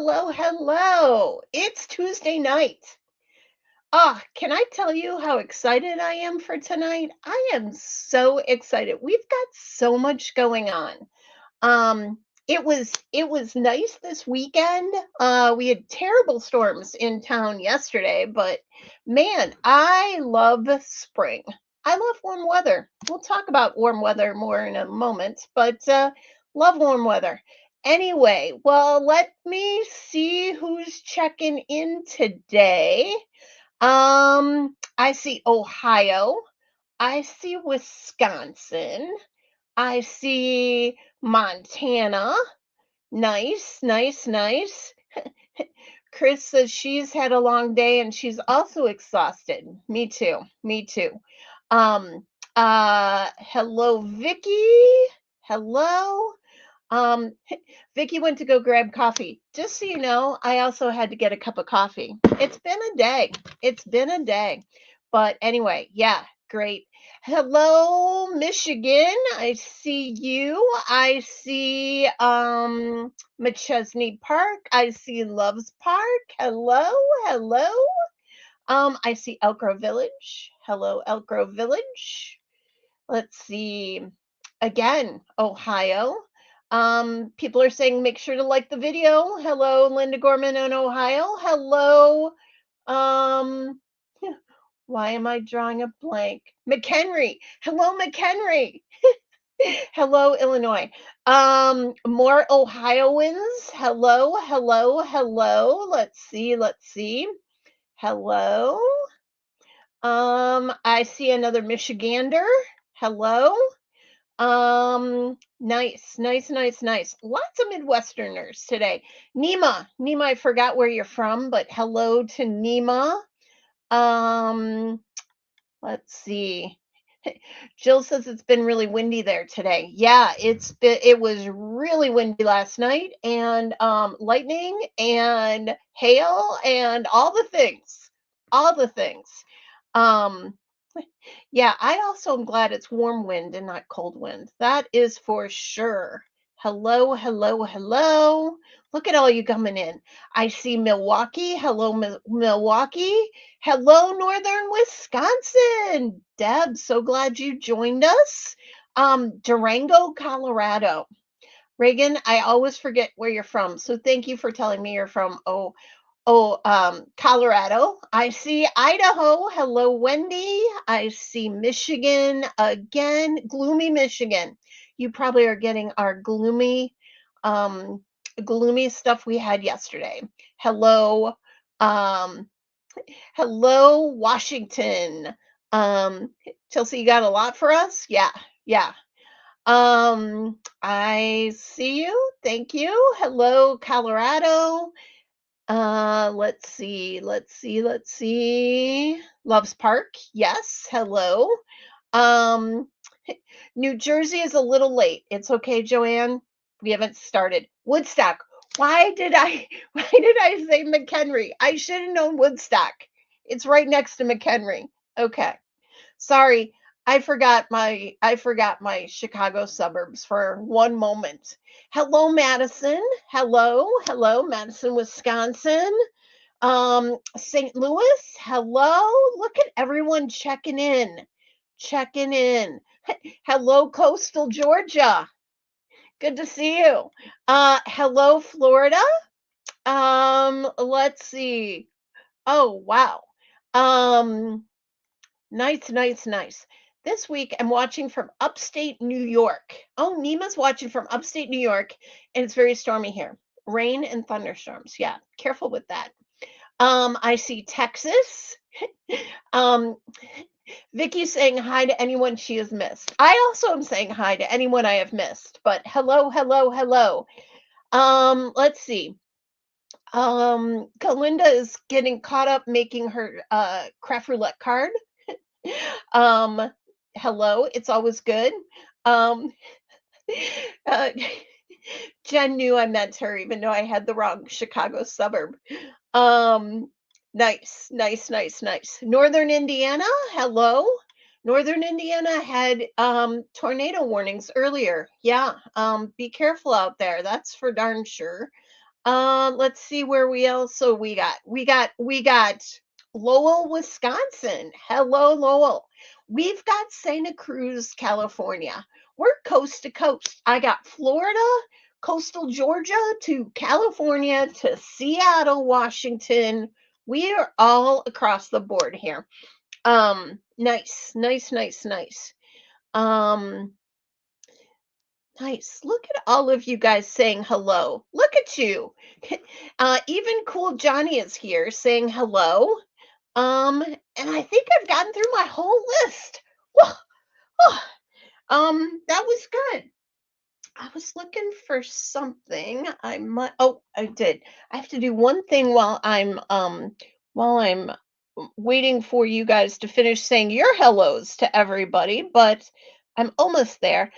hello, hello. It's Tuesday night. Can I tell you how excited I am for tonight? I am so excited. We've got so much going on. Um, it was nice this weekend. We had terrible storms in town yesterday, but man, I love spring. I love warm weather. We'll talk about warm weather more in a moment, but love warm weather. Anyway, well, let me see who's checking in today. I see Ohio. I see Wisconsin. I see Montana. Nice, nice, nice. Chris says she's had a long day and she's also exhausted. Me too. Me too. Um, hello, Vicky. Hello. Um, Vicky went to go grab coffee. Just so you know, I also had to get a cup of coffee. It's been a day. It's been a day. But anyway, yeah, great. Hello, Michigan. I see you. I see McChesney Park. I see Loves Park. Hello, hello. I see Elk Grove Village. Hello, Elk Grove Village. Let's see. Again, Ohio. People are saying make sure to like the video. Hello, Linda Gorman in Ohio. Hello. Um, why am I drawing a blank? McHenry. Hello, McHenry. Hello, Illinois. More Ohioans. Hello, hello, hello. Let's see, let's see. Hello. I see another Michigander. Hello. Nice, nice, nice, nice. Lots of Midwesterners today. Nima, I forgot where you're from, but hello to Nima. Um, let's see. Jill says it's been really windy there today. Yeah, it was really windy last night and lightning and hail and all the things. All the things. Um yeah, I also am glad it's warm wind and not cold wind. That is for sure. Hello, hello, hello. Look at all you coming in. I see Milwaukee. Hello, Milwaukee. Hello, Northern Wisconsin. Deb, so glad you joined us. Durango, Colorado. Reagan, I always forget where you're from. So thank you for telling me you're from Colorado. I see Idaho. Hello, Wendy. I see Michigan again. Gloomy Michigan. You probably are getting our um, gloomy stuff we had yesterday. Hello, um, hello, Washington. Um, Chelsea, you got a lot for us? Yeah, yeah. I see you. Thank you. Hello, Colorado. Let's see, let's see, let's see. Loves Park, yes, hello. Um, New Jersey is a little late. It's okay, Joanne. We haven't started. Woodstock. Why did I say McHenry? I should have known Woodstock. It's right next to McHenry. Okay. Sorry, I forgot my Chicago suburbs for one moment. Hello, Madison. Hello, hello, Madison, Wisconsin. St. Louis. Hello. Look at everyone checking in. Checking in. Hello, coastal Georgia. Good to see you. Hello, Florida. Let's see. Oh, wow. Um, Nice, nice, nice. This week I'm watching from upstate New York. Oh, Nima's watching from upstate New York, and it's very stormy here. Rain and thunderstorms. Yeah, careful with that. I see Texas. Um, Vicky's saying hi to anyone she has missed. I also am saying hi to anyone I have missed. But hello, hello, hello. Let's see. Kalinda is getting caught up making her craft roulette card. Um, hello, it's always good. Um, uh, Jen knew I meant her, even though I had the wrong Chicago suburb. Um, nice, nice, nice, nice. Northern Indiana, hello. Northern Indiana had tornado warnings earlier. Yeah, be careful out there. That's for darn sure. Let's see where we also we got Lowell, Wisconsin. Hello, Lowell. We've got Santa Cruz, California. We're coast to coast. I got Florida, coastal Georgia to California to Seattle, Washington. We are all across the board here. Nice, nice, nice, nice. Um, Nice. Look at all of you guys saying hello. Look at you. Even Cool Johnny is here saying hello. And I think I've gotten through my whole list. Whoa, oh, that was good. I was looking for something. I might. Oh, I did. I have to do one thing while I'm waiting for you guys to finish saying your hellos to everybody, but I'm almost there.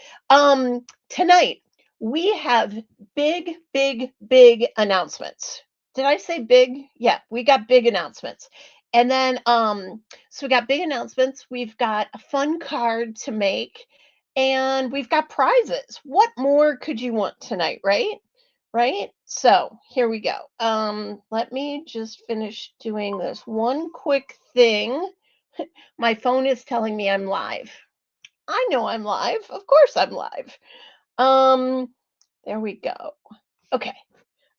Tonight we have big, big, big announcements. Did I say big? Yeah, we got big announcements. And then so we got big announcements. We've got a fun card to make and we've got prizes. What more could you want tonight, right? Right? So here we go. Let me just finish doing this one quick thing. My phone is telling me I'm live. I know I'm live. Of course I'm live. Um, there we go. Okay.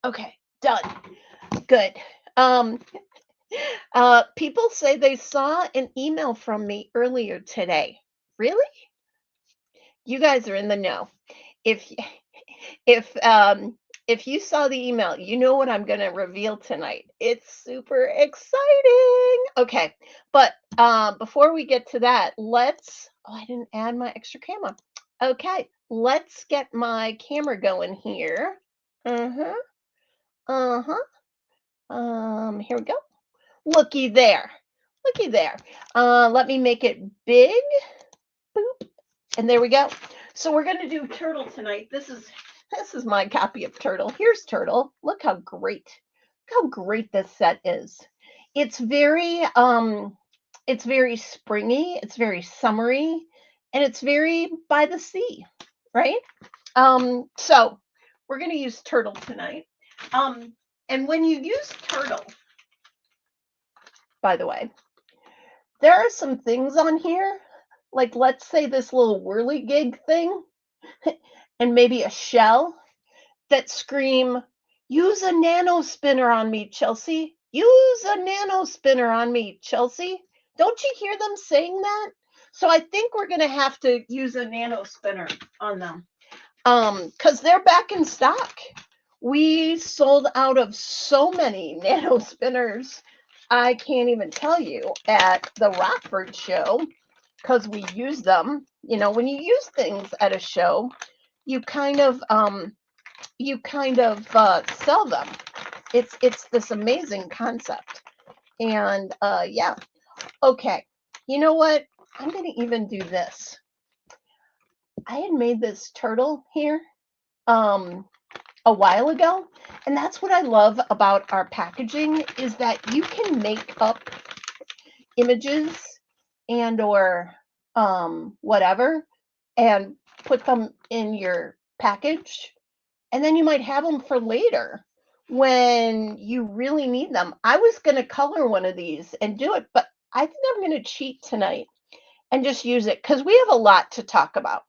Okay. Done. Good. Um, People say they saw an email from me earlier today. Really? You guys are in the know. If if if you saw the email, you know what I'm going to reveal tonight. It's super exciting. Okay, but before we get to that, let's. Oh, I didn't add my extra camera. Okay, let's get my camera going here. Uh huh. Uh huh. Here we go. Looky there. Looky there. Let me make it big. Boop. And there we go. So we're going to do Turtle tonight. This is my copy of Turtle. Here's Turtle. Look how great. Look how great this set is. It's very springy, it's very summery, and it's very by the sea, right? So we're going to use Turtle tonight. And when you use Turtle, by the way, there are some things on here, like let's say this little whirligig thing and maybe a shell that scream, use a nano spinner on me, Chelsea. Use a nano spinner on me, Chelsea. Don't you hear them saying that? So I think we're going to have to use a nano spinner on them. Because they're back in stock. We sold out of so many nano spinners. I can't even tell you at the Rockford show because we use them. You know, when you use things at a show, you kind of sell them. It's this amazing concept, and yeah. Okay, you know what? I'm gonna even do this. I had made this turtle here um, a while ago, and that's what I love about our packaging is that you can make up images and or whatever and put them in your package and then you might have them for later when you really need them. I was going to color one of these and do it, but I think I'm going to cheat tonight and just use it because we have a lot to talk about.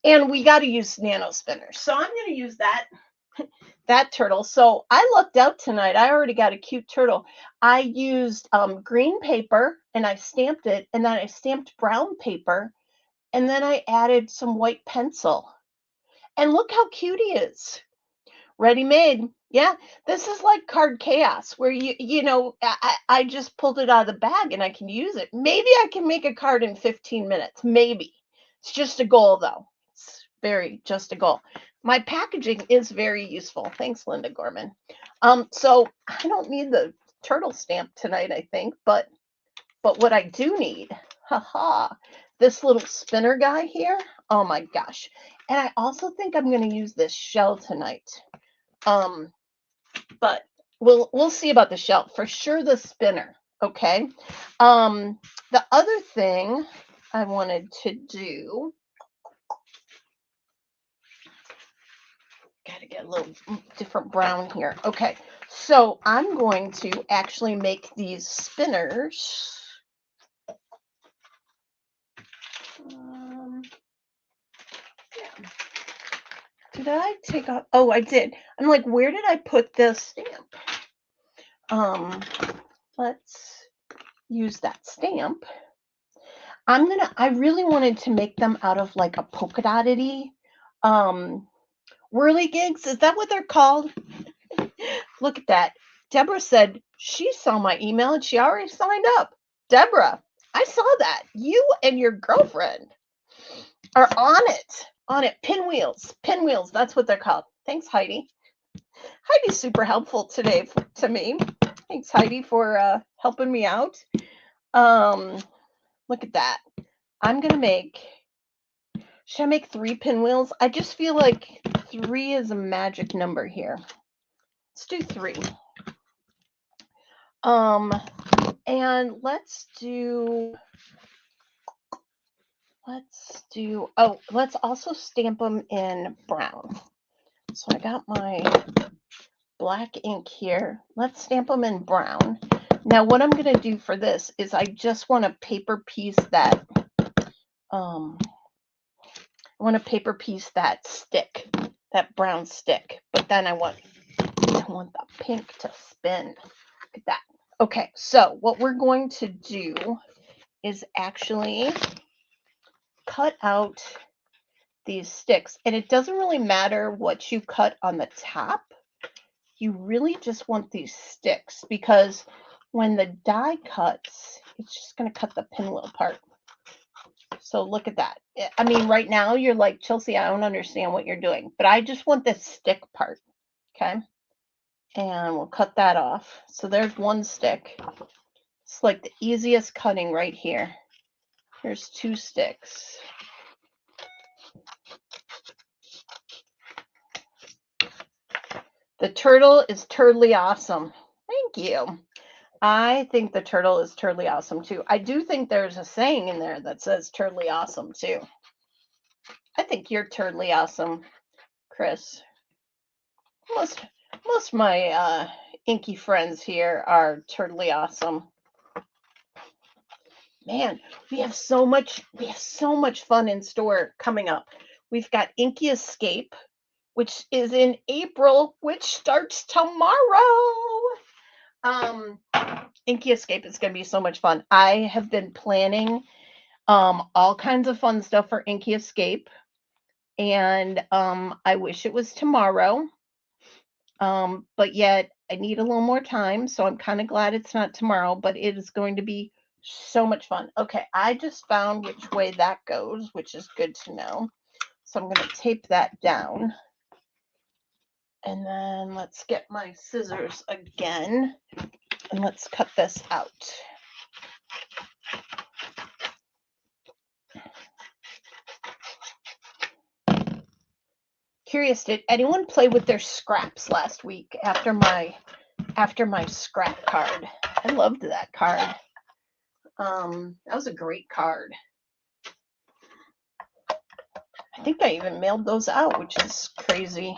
And we got to use nano spinners. So I'm going to use that turtle. So I lucked out tonight. I already got a cute turtle. I used green paper and I stamped it, and then I stamped brown paper, and then I added some white pencil. And look how cute he is. Ready made. Yeah, this is like card chaos where I just pulled it out of the bag and I can use it. Maybe I can make a card in 15 minutes. Maybe. It's just a goal though. It's very just a goal. My packaging is very useful. Thanks, Linda Gorman. So I don't need the turtle stamp tonight, I think, but what I do need, haha, this little spinner guy here. Oh my gosh. And I also think I'm going to use this shell tonight. But we'll see about the shell. For sure the spinner, okay? The other thing I wanted to do, gotta get a little different brown here. Okay, so I'm going to actually make these spinners. Yeah. Did I take off? Oh, I did. I'm like, where did I put this stamp? Let's use that stamp. I really wanted to make them out of like a polka dotted whirligigs. Is that what they're called? Look at that. Deborah said she saw my email and she already signed up. Deborah, I saw that. You and your girlfriend are on it. On it. Pinwheels. Pinwheels. That's what they're called. Thanks, Heidi. Heidi's super helpful today to me. Thanks, Heidi, for helping me out. Look at that. I'm going to make... Should I make 3 pinwheels? I just feel like 3 is a magic number here. Let's do 3. And let's also stamp them in brown. So I got my black ink here. Let's stamp them in brown. Now what I'm going to do for this is I just want to paper piece that stick, that brown stick. But then I want the pink to spin. Look at that. Okay, so what we're going to do is actually cut out these sticks. And it doesn't really matter what you cut on the top. You really just want these sticks because when the die cuts, it's just going to cut the pinwheel part. So look at that. I mean, right now you're like, Chelsea, I don't understand what you're doing, but I just want this stick part. Okay. And we'll cut that off. So there's one stick. It's like the easiest cutting right here. Here's 2 sticks. The turtle is totally awesome. Thank you. I think the turtle is totally awesome too. I do think there's a saying in there that says totally awesome too. I think you're totally awesome, Chris. Most of my inky friends here are totally awesome. Man, we have so much fun in store coming up. We've got Inky Escape, which is in April, which starts tomorrow. Inky Escape is going to be so much fun. I have been planning all kinds of fun stuff for Inky Escape, and I wish it was tomorrow, but yet I need a little more time, so I'm kind of glad it's not tomorrow, but it is going to be so much fun. Okay, I just found which way that goes, which is good to know. So I'm going to tape that down. And then let's get my scissors again, and let's cut this out. Curious, did anyone play with their scraps last week after my scrap card? I loved that card. That was a great card. I think I even mailed those out, which is crazy.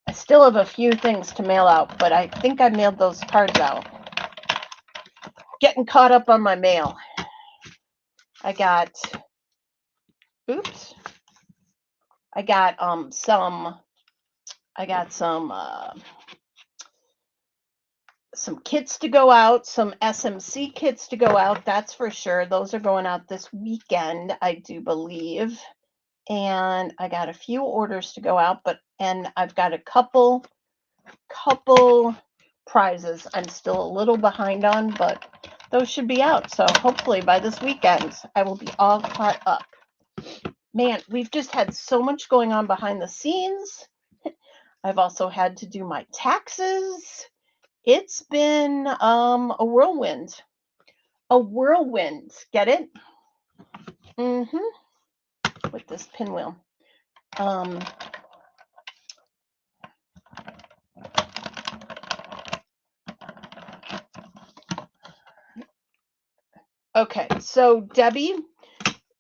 I still have a few things to mail out, but I think I mailed those cards out. Getting caught up on my mail. I got some kits to go out, some SMC kits to go out, that's for sure. Those are going out this weekend, I do believe. And I got a few orders to go out, and I've got a couple prizes I'm still a little behind on, but those should be out. So hopefully by this weekend, I will be all caught up. Man, we've just had so much going on behind the scenes. I've also had to do my taxes. It's been a whirlwind. A whirlwind. Get it? With this pinwheel. Okay, so Debbie,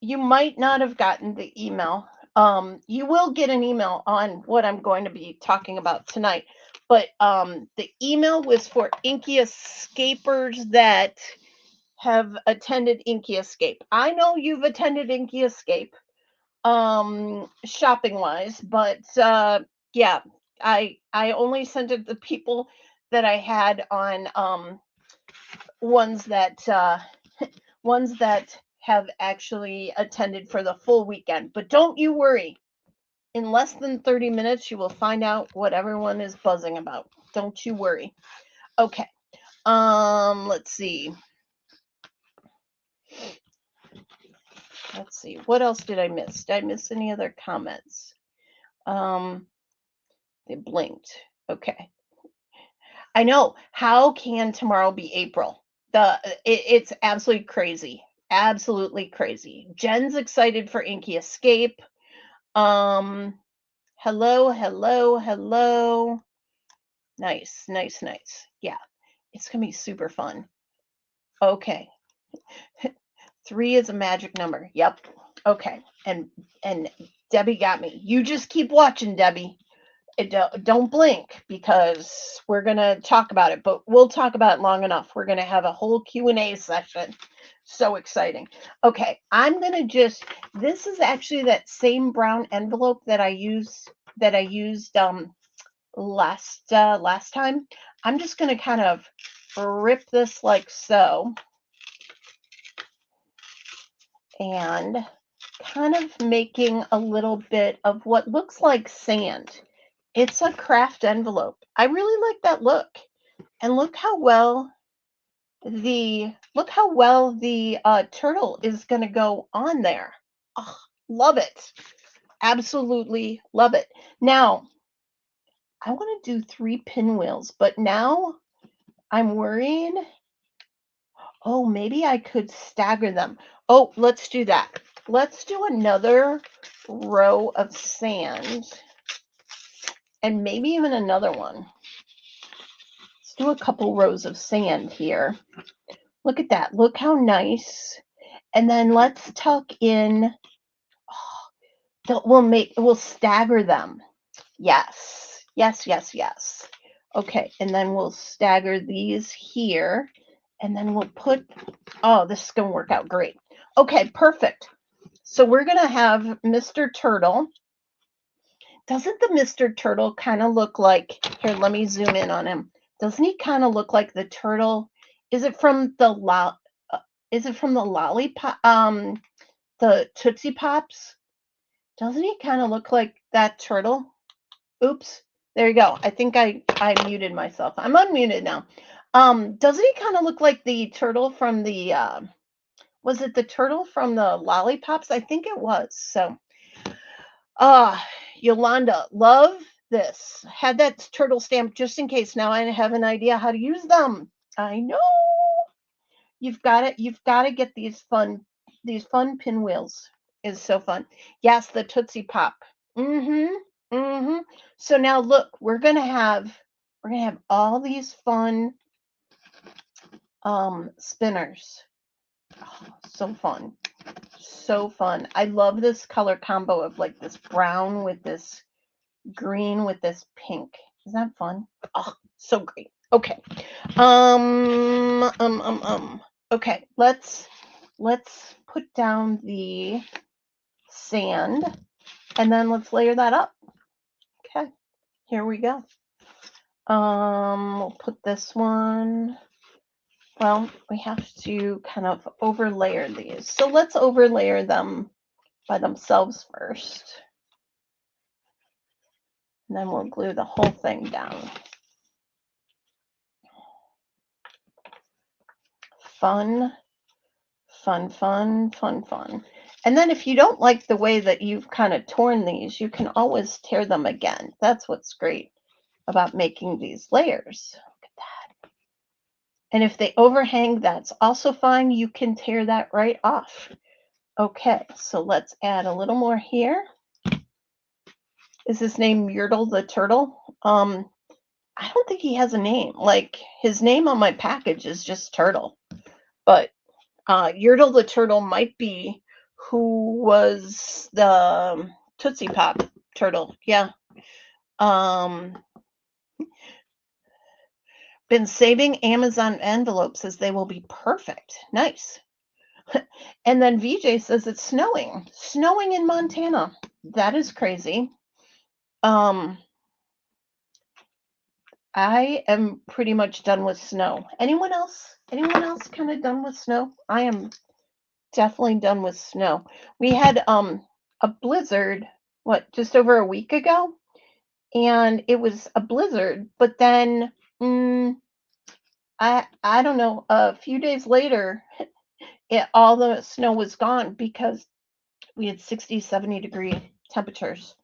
you might not have gotten the email You will get an email on what I'm going to be talking about tonight. But the email was for Inky Escapers that have attended Inky Escape. I know you've attended Inky Escape, shopping wise, but yeah, I only sent it to people that I had on ones that ones that have actually attended for the full weekend. But don't you worry. In less than 30 minutes, you will find out what everyone is buzzing about. Don't you worry. Okay. Let's see. Let's see. What else did I miss? Did I miss any other comments? Um, they blinked. Okay. I know. How can tomorrow be April? It's absolutely crazy. Absolutely crazy. Jen's excited for Inky Escape. Um, hello, hello, hello. Nice, nice, nice. Yeah, it's gonna be super fun. Okay. 3 is a magic number. Yep. Okay. And Debbie got me. You just keep watching, Debbie. Don't blink because we're gonna talk about it, but we'll talk about it long enough. We're gonna have a whole Q&A session. So exciting. Okay, I'm gonna just. This is actually that same brown envelope that I used last time. I'm just gonna kind of rip this like so, and kind of making a little bit of what looks like sand. It's a craft envelope. I really like that look. And look how well the turtle is going to go on there. Oh, love it. Absolutely love it. Now, I want to do 3 pinwheels, but now I'm worrying. Oh, maybe I could stagger them. Oh, let's do that. Let's do another row of sand and maybe even another one. Let's do a couple rows of sand here. Look at that. Look how nice. And then let's tuck in. We'll stagger them. Yes. Yes, yes, yes. Okay, and then we'll stagger these here. And then we'll put, oh, this is going to work out great. Okay, perfect. So we're going to have Mr. Turtle. Doesn't the Mr. Turtle kind of look like, here, let me zoom in on him. Doesn't he kind of look like the turtle? Is it from the lollipop, the Tootsie Pops? Doesn't he kind of look like that turtle? Oops, there you go. I think I muted myself. I'm unmuted now. Doesn't he kind of look like the turtle from the, was it the turtle from the lollipops? I think it was. So, Yolanda, love this. Had that turtle stamp just in case. Now I have an idea how to use them. I know. You've got it. You've got to get these fun pinwheels. Is so fun. Yes, the Tootsie Pop. Mm-hmm. Mm-hmm. So now look, we're gonna have all these fun spinners. Oh, so fun. So fun. I love this color combo of like this brown with this green with this pink. Isn't that fun? Oh, so great. Okay. Okay, let's put down the sand and then let's layer that up. Okay, here we go. We'll put this one. Well, we have to kind of overlayer these. So let's overlayer them by themselves first. And then we'll glue the whole thing down. Fun, fun, fun, fun, fun. And then if you don't like the way that you've kind of torn these, you can always tear them again. That's what's great about making these layers. Look at that. And if they overhang, that's also fine. You can tear that right off. Okay, so let's add a little more here. Is his name Myrtle the Turtle? I don't think he has a name. Like, his name on my package is just Turtle. But Yertle the Turtle might be who was the Tootsie Pop turtle. Yeah. Um, been saving Amazon envelopes as they will be perfect. Nice. And then VJ says it's snowing. Snowing in Montana. That is crazy. Um, I am pretty much done with snow. Anyone else? Anyone else kind of done with snow? I am definitely done with snow. We had a blizzard, what, just over a week ago, and it was a blizzard, but then I don't know, a few days later, all the snow was gone because we had 60, 70-degree temperatures.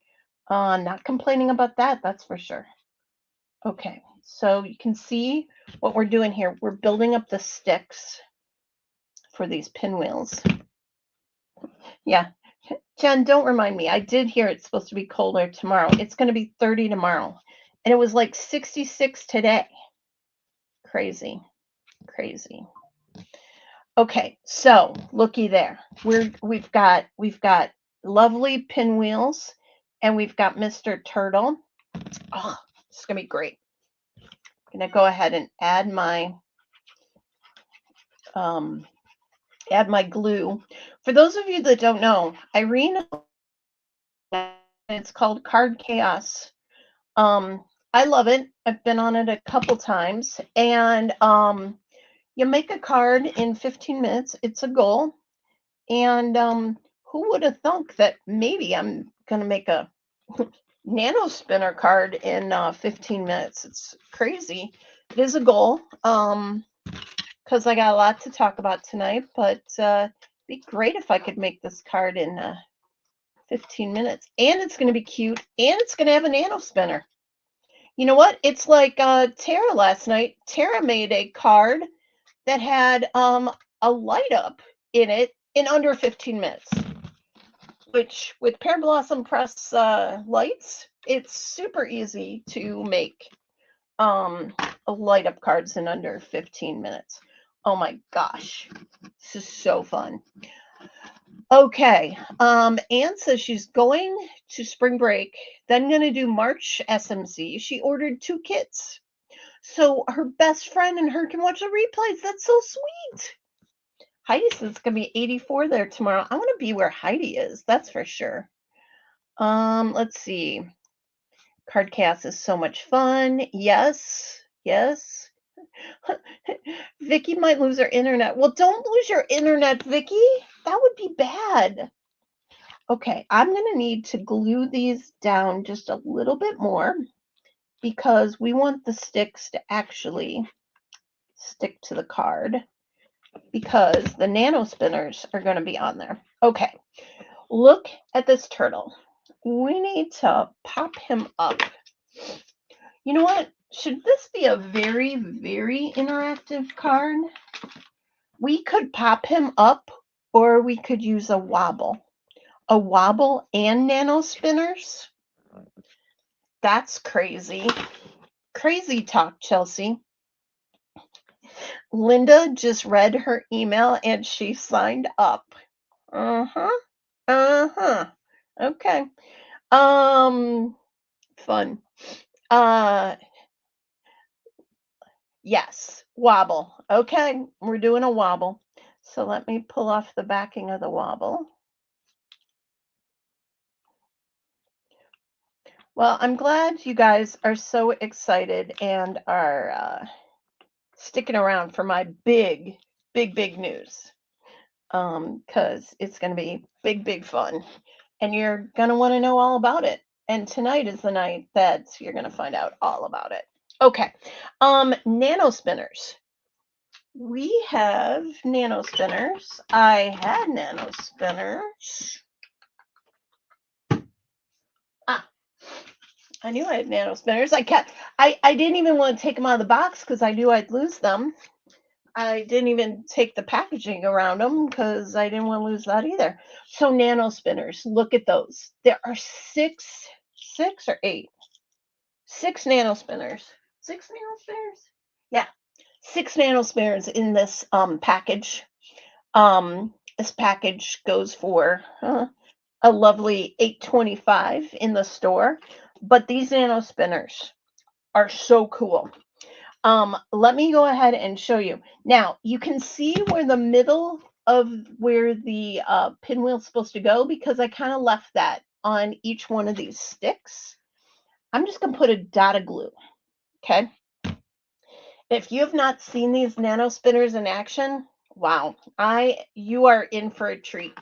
Not complaining about that, that's for sure. Okay, so you can see what we're doing here. We're building up the sticks for these pinwheels. Yeah, Jen, don't remind me. I did hear it's supposed to be colder tomorrow. It's going to be 30 tomorrow. And it was like 66 today. Crazy, crazy. Okay, so looky there. We've got lovely pinwheels, and we've got Mr. Turtle. Oh, it's gonna be great. I'm gonna go ahead and add my glue. For those of you that don't know, Irene, it's called Card Chaos. I love it. I've been on it a couple times, and you make a card in 15 minutes. It's a goal. And who would have thunk that maybe I'm going to make a nano spinner card in 15 minutes? It's crazy. It is a goal because I got a lot to talk about tonight, but it'd be great if I could make this card in 15 minutes. And it's going to be cute, and it's going to have a nano spinner. You know what? It's like Tara last night. Tara made a card that had a light up in it in under 15 minutes, which with Pear Blossom Press lights, it's super easy to make light up cards in under 15 minutes. Oh my gosh, this is so fun. Okay, Anne says she's going to spring break, then going to do March SMC. She ordered 2 kits, so her best friend and her can watch the replays. That's so sweet. Heidi says it's going to be 84 there tomorrow. I want to be where Heidi is, that's for sure. Let's see. Card Chaos is so much fun. Yes, yes. Vicky might lose her internet. Well, don't lose your internet, Vicky. That would be bad. Okay, I'm going to need to glue these down just a little bit more because we want the sticks to actually stick to the card because the nano spinners are going to be on there. Okay, look at this turtle. We need to pop him up. You know what? Should this be a very, very interactive card? We could pop him up, or we could use a wobble. A wobble and nano spinners? That's crazy. Crazy talk, Chelsea. Linda just read her email and she signed up. Uh-huh. Uh-huh. Okay. Fun. Yes, wobble. Okay, we're doing a wobble. So let me pull off the backing of the wobble. Well, I'm glad you guys are so excited and are sticking around for my big, big, big news. Because it's going to be big, big fun. And you're going to want to know all about it. And tonight is the night that you're going to find out all about it. Okay. Nano spinners. We have nano spinners. I had nano spinners. I knew I had nano spinners. I didn't even want to take them out of the box because I knew I'd lose them. I didn't even take the packaging around them because I didn't want to lose that either. So nano spinners, look at those. There are six or eight. 6 nano spinners. 6 nano spinners? Yeah. 6 nano spinners in this package. This package goes for a lovely 8.25 in the store, but these nano spinners are so cool. Let me go ahead and show you. Now, you can see where the middle of where the pinwheel's supposed to go, because I kind of left that on each one of these sticks. I'm just going to put a dot of glue, okay? If you have not seen these nano spinners in action, wow, you are in for a treat.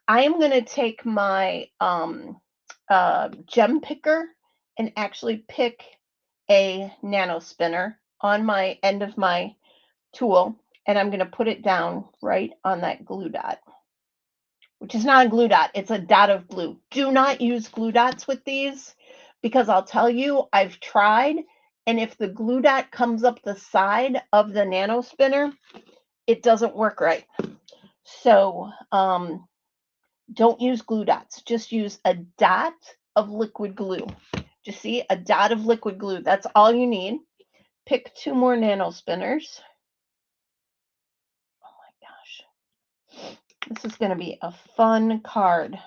I am going to take my gem picker and actually pick a nano spinner on my end of my tool, and I'm going to put it down right on that glue dot, which is not a glue dot, it's a dot of glue. Do not use glue dots with these, because I'll tell you, I've tried, and if the glue dot comes up the side of the nano spinner, it doesn't work right. So don't use glue dots, just use a dot of liquid glue. Just see, a dot of liquid glue, that's all you need. Pick 2 more nano spinners. Oh my gosh, this is going to be a fun card.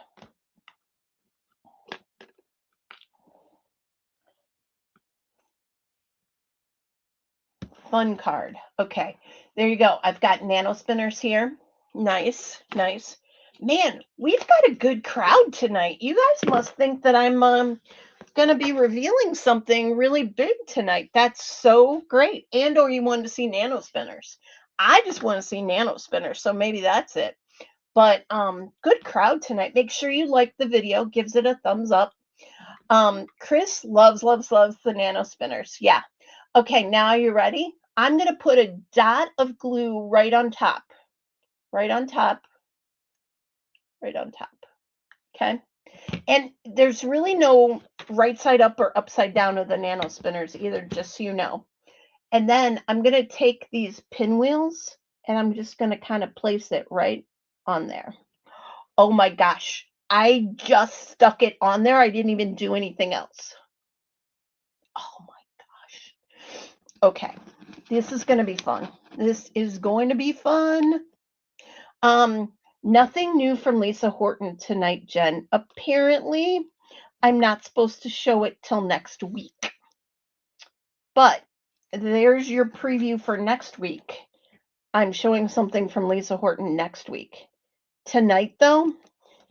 Fun card. Okay, there you go. I've got nano spinners here. Nice, nice. Man, we've got a good crowd tonight. You guys must think that I'm going to be revealing something really big tonight. That's so great. And or you wanted to see nano spinners. I just want to see nano spinners, so maybe that's it. But good crowd tonight. Make sure you like the video, gives it a thumbs up. Chris loves the nano spinners. Yeah. Okay, now you're ready. I'm going to put a dot of glue right on top. Right on top. Right on top. Okay. And there's really no right side up or upside down of the nano spinners either, just so you know. And then I'm going to take these pinwheels and I'm just going to kind of place it right on there. Oh my gosh. I just stuck it on there. I didn't even do anything else. Oh my gosh. Okay. This is going to be fun. This is going to be fun. Nothing new from Lisa Horton tonight, Jen. Apparently, I'm not supposed to show it till next week. But there's your preview for next week. I'm showing something from Lisa Horton next week. Tonight, though,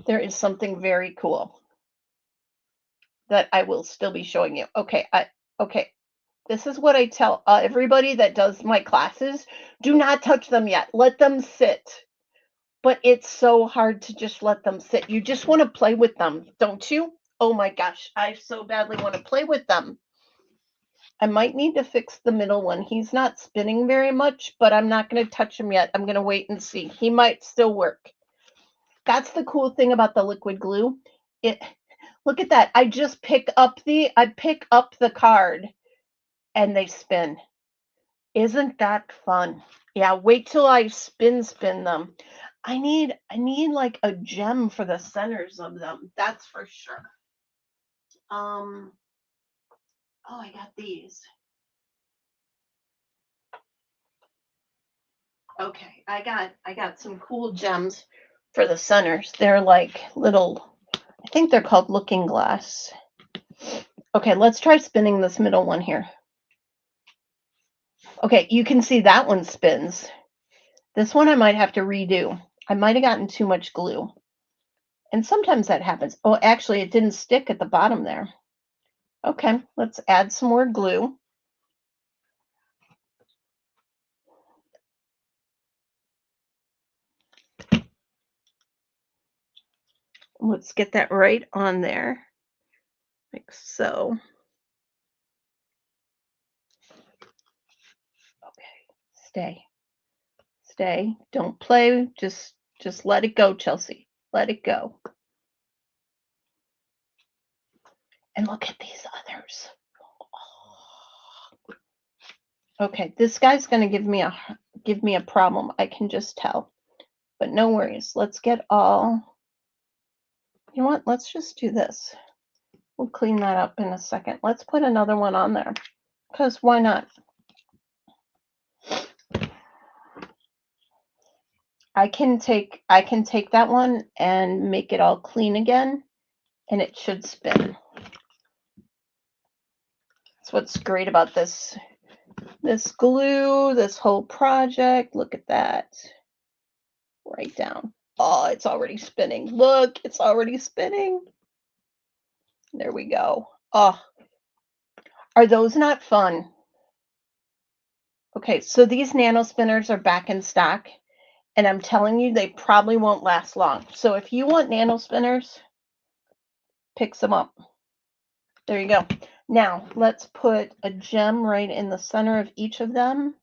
there is something very cool that I will still be showing you. Okay, okay. This is what I tell everybody that does my classes. Do not touch them yet. Let them sit. But it's so hard to just let them sit. You just want to play with them, don't you? Oh my gosh, I so badly want to play with them. I might need to fix the middle one. He's not spinning very much, but I'm not going to touch him yet. I'm going to wait and see. He might still work. That's the cool thing about the liquid glue. Look at that. I pick up the card and they spin. Isn't that fun? Yeah, wait till I spin them. I need like a gem for the centers of them. That's for sure. Oh, I got these. Okay, I got some cool gems for the centers. They're like little, I think they're called looking glass. Okay, let's try spinning this middle one here. Okay, you can see that one spins. This one I might have to redo. I might have gotten too much glue. And sometimes that happens. Oh, actually, it didn't stick at the bottom there. Okay, let's add some more glue. Let's get that right on there, like so. Okay, stay. Don't play. Just let it go, Chelsea. Let it go. And look at these others. Okay, this guy's gonna give me a problem. I can just tell. But no worries. Let's get all. You know what? Let's just do this. We'll clean that up in a second. Let's put another one on there, because why not? I can take that one and make it all clean again, and it should spin. That's what's great about this glue, this whole project. Look at that. Right down. Oh, it's already spinning. Look, it's already spinning. There we go. Oh, are those not fun? Okay, so these nano spinners are back in stock, and I'm telling you, they probably won't last long. So if you want nano spinners, pick some up. There you go. Now, let's put a gem right in the center of each of them.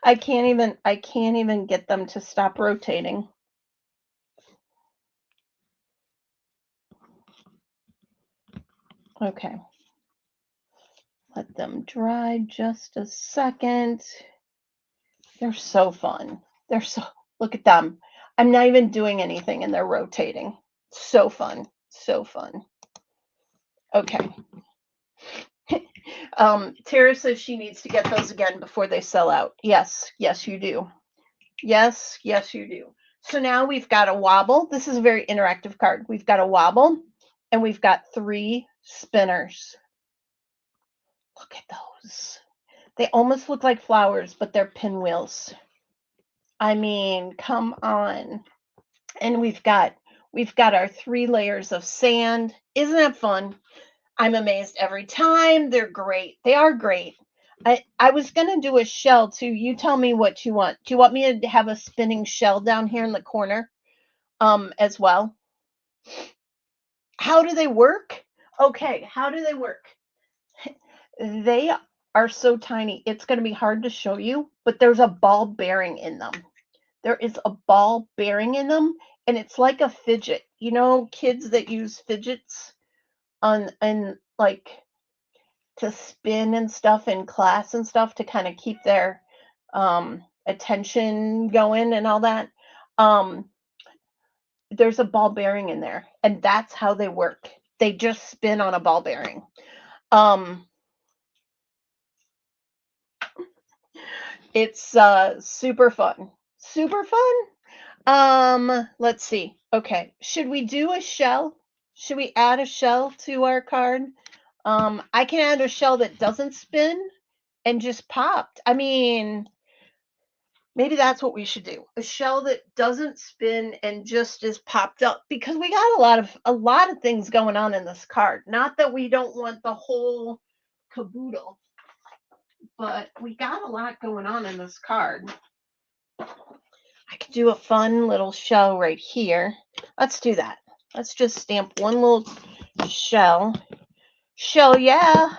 I can't even get them to stop rotating. Okay. Let them dry just a second. They're so fun. Look at them. I'm not even doing anything and they're rotating. So fun. So fun. Okay. Tara says she needs to get those again before they sell out. Yes, yes, you do. Yes, yes, you do. So now we've got a wobble. This is a very interactive card. We've got a wobble and we've got 3 spinners. Look at those. They almost look like flowers, but they're pinwheels. I mean, come on. And we've got our 3 layers of sand. Isn't that fun? I'm amazed every time. They're great. They are great. I was going to do a shell too. You tell me what you want. Do you want me to have a spinning shell down here in the corner as well? How do they work? Okay, how do they work? They are so tiny. It's going to be hard to show you, but there's a ball bearing in them. There is a ball bearing in them, and it's like a fidget. You know, kids that use fidgets on and like to spin and stuff in class and stuff to kind of keep their attention going and all that. Um, there's a ball bearing in there, and that's how they work. They just spin on a ball bearing. It's super fun. Super fun. Let's see. Okay, should we do a shell? Should we add a shell to our card? I can add a shell that doesn't spin and just popped. I mean, maybe that's what we should do. A shell that doesn't spin and just is popped up because we got a lot of things going on in this card. Not that we don't want the whole caboodle, but we got a lot going on in this card. I could do a fun little shell right here. Let's do that. Let's just stamp one little shell. Shell, yeah.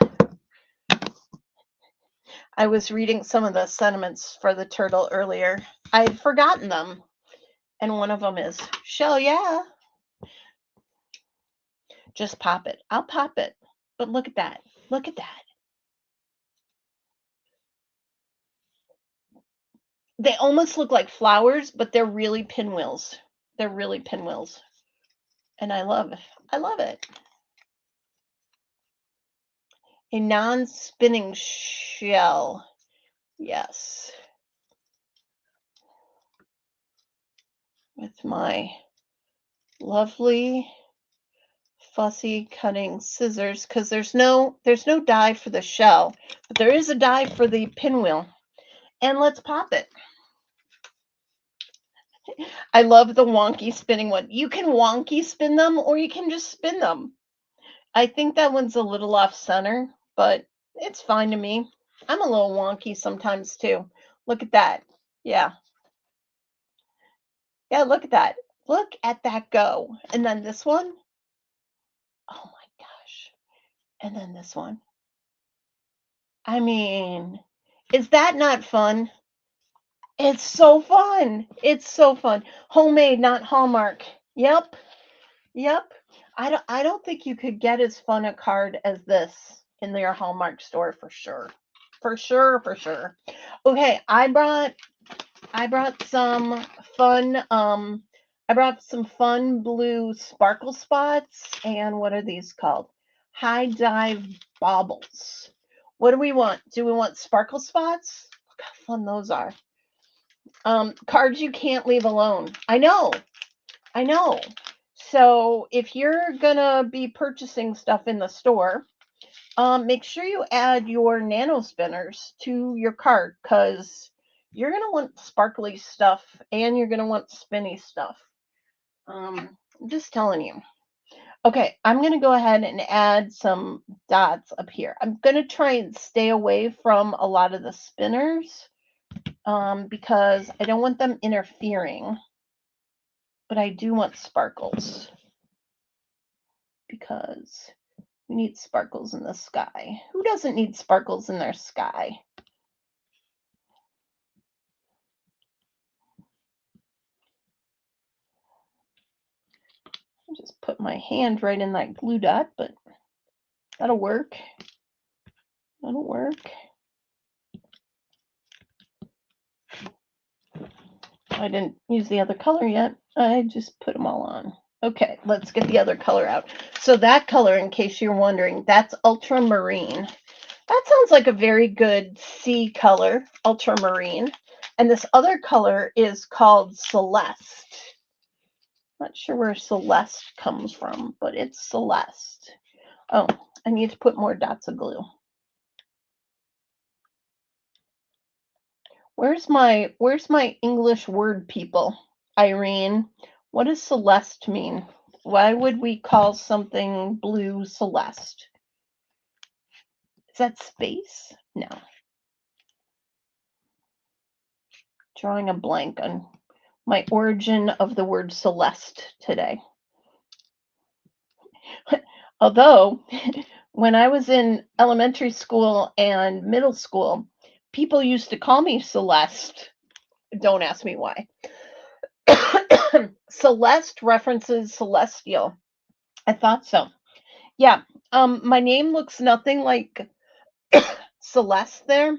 I was reading some of the sentiments for the turtle earlier. I'd forgotten them. And one of them is, shell, yeah. Just pop it. I'll pop it. But look at that. Look at that. They almost look like flowers, but they're really pinwheels. They're really pinwheels. And I love it. I love it. A non-spinning shell. Yes. With my lovely fussy cutting scissors, because there's no die for the shell, but there is a die for the pinwheel. And let's pop it. I love the wonky spinning one. You can wonky spin them or you can just spin them. I think that one's a little off center, but it's fine to me. I'm a little wonky sometimes too. Look at that. Yeah. Yeah, look at that. Look at that go. And then this one. Oh my gosh. And then this one. I mean, is that not fun? It's so fun. It's so fun. Homemade, not Hallmark. Yep. Yep. I don't think you could get as fun a card as this in your Hallmark store for sure. For sure, for sure. Okay, I brought some fun blue sparkle spots, and what are these called? High dive baubles. What do we want? Do we want sparkle spots? Look how fun those are. Cards you can't leave alone. I know. I know. So if you're gonna be purchasing stuff in the store, make sure you add your nano spinners to your cart because you're gonna want sparkly stuff and you're gonna want spinny stuff. I'm just telling you. Okay, I'm gonna go ahead and add some dots up here. I'm gonna try and stay away from a lot of the spinners because I don't want them interfering, but I do want sparkles because we need sparkles in the sky. Who doesn't need sparkles in their sky? I'll just put my hand right in that glue dot, but that'll work. That'll work. I didn't use the other color yet. I just put them all on. Okay, let's get the other color out. So that color, in case you're wondering, that's ultramarine. That sounds like a very good sea color, ultramarine. And this other color is called Celeste. Not sure where Celeste comes from, but it's Celeste. Oh, I need to put more dots of glue. Where's my English word people? Irene, what does Celeste mean? Why would we call something blue Celeste? Is that space? No. Drawing a blank on my origin of the word Celeste today. Although, when I was in elementary school and middle school, people used to call me Celeste. Don't ask me why. Celeste references celestial. I thought so. Yeah. My name looks nothing like Celeste there,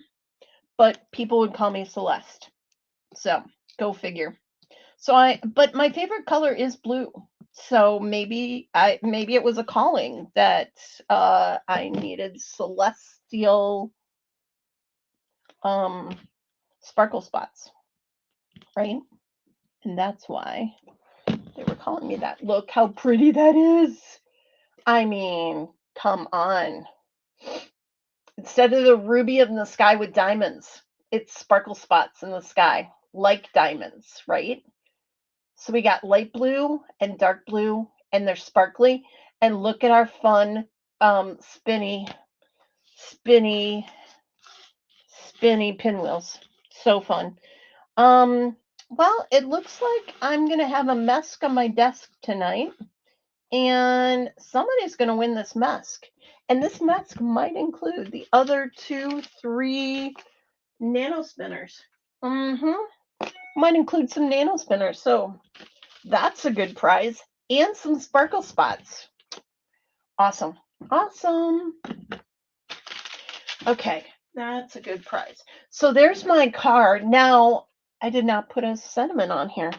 but people would call me Celeste. So go figure. But my favorite color is blue. So maybe it was a calling that I needed celestial sparkle spots, right? And that's why they were calling me that. Look how pretty that is. I mean, come on. Instead of the ruby in the sky with diamonds, it's sparkle spots in the sky, like diamonds, right? So we got light blue and dark blue, and they're sparkly. And look at our fun spinny pinwheels. So fun. Well, it looks like I'm gonna have a mask on my desk tonight, and somebody's gonna win this mask. And this mask might include the other 3 nano spinners. Might include some nano spinners. So that's a good prize. And some sparkle spots. Awesome. Awesome. Okay, that's a good prize. So there's my card. Now, I did not put a sentiment on here.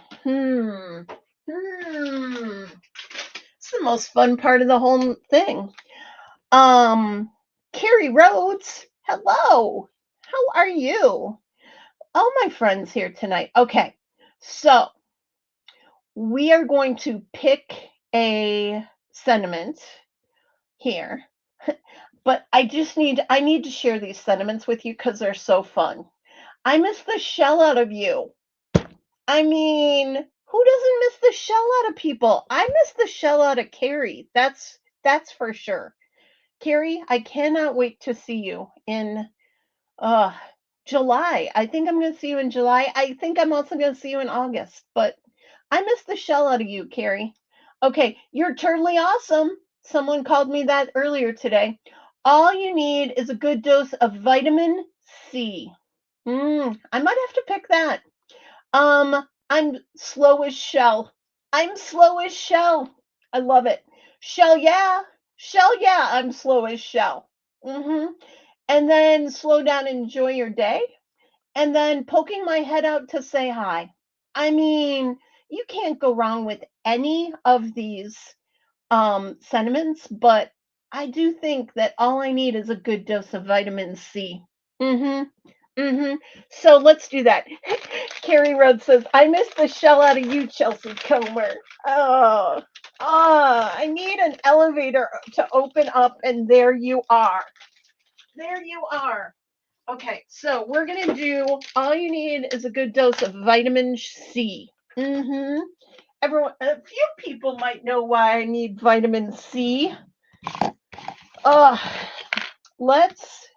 It's the most fun part of the whole thing. Carrie Rhodes, hello. How are you? All my friends here tonight. Okay, so we are going to pick a sentiment here. But I need to share these sentiments with you because they're so fun. I miss the shell out of you. I mean, who doesn't miss the shell out of people? I miss the shell out of Carrie. That's for sure. Carrie, I cannot wait to see you in July. I think I'm going to see you in July. I think I'm also going to see you in August. But I miss the shell out of you, Carrie. Okay, you're totally awesome. Someone called me that earlier today. All you need is a good dose of vitamin C. I might have to pick that. I'm slow as Shell. I'm slow as Shell. I love it. Shell, yeah. Shell, yeah. I'm slow as Shell. And then slow down and enjoy your day. And then poking my head out to say hi. I mean, you can't go wrong with any of these sentiments, but I do think that all I need is a good dose of vitamin C. So let's do that. Carrie Rudd says, I miss the shell out of you, Chelsea Comer. Oh, I need an elevator to open up, and there you are. There you are. Okay, so we're gonna do, all you need is a good dose of vitamin C. Everyone, a few people might know why I need vitamin C. Uh, let's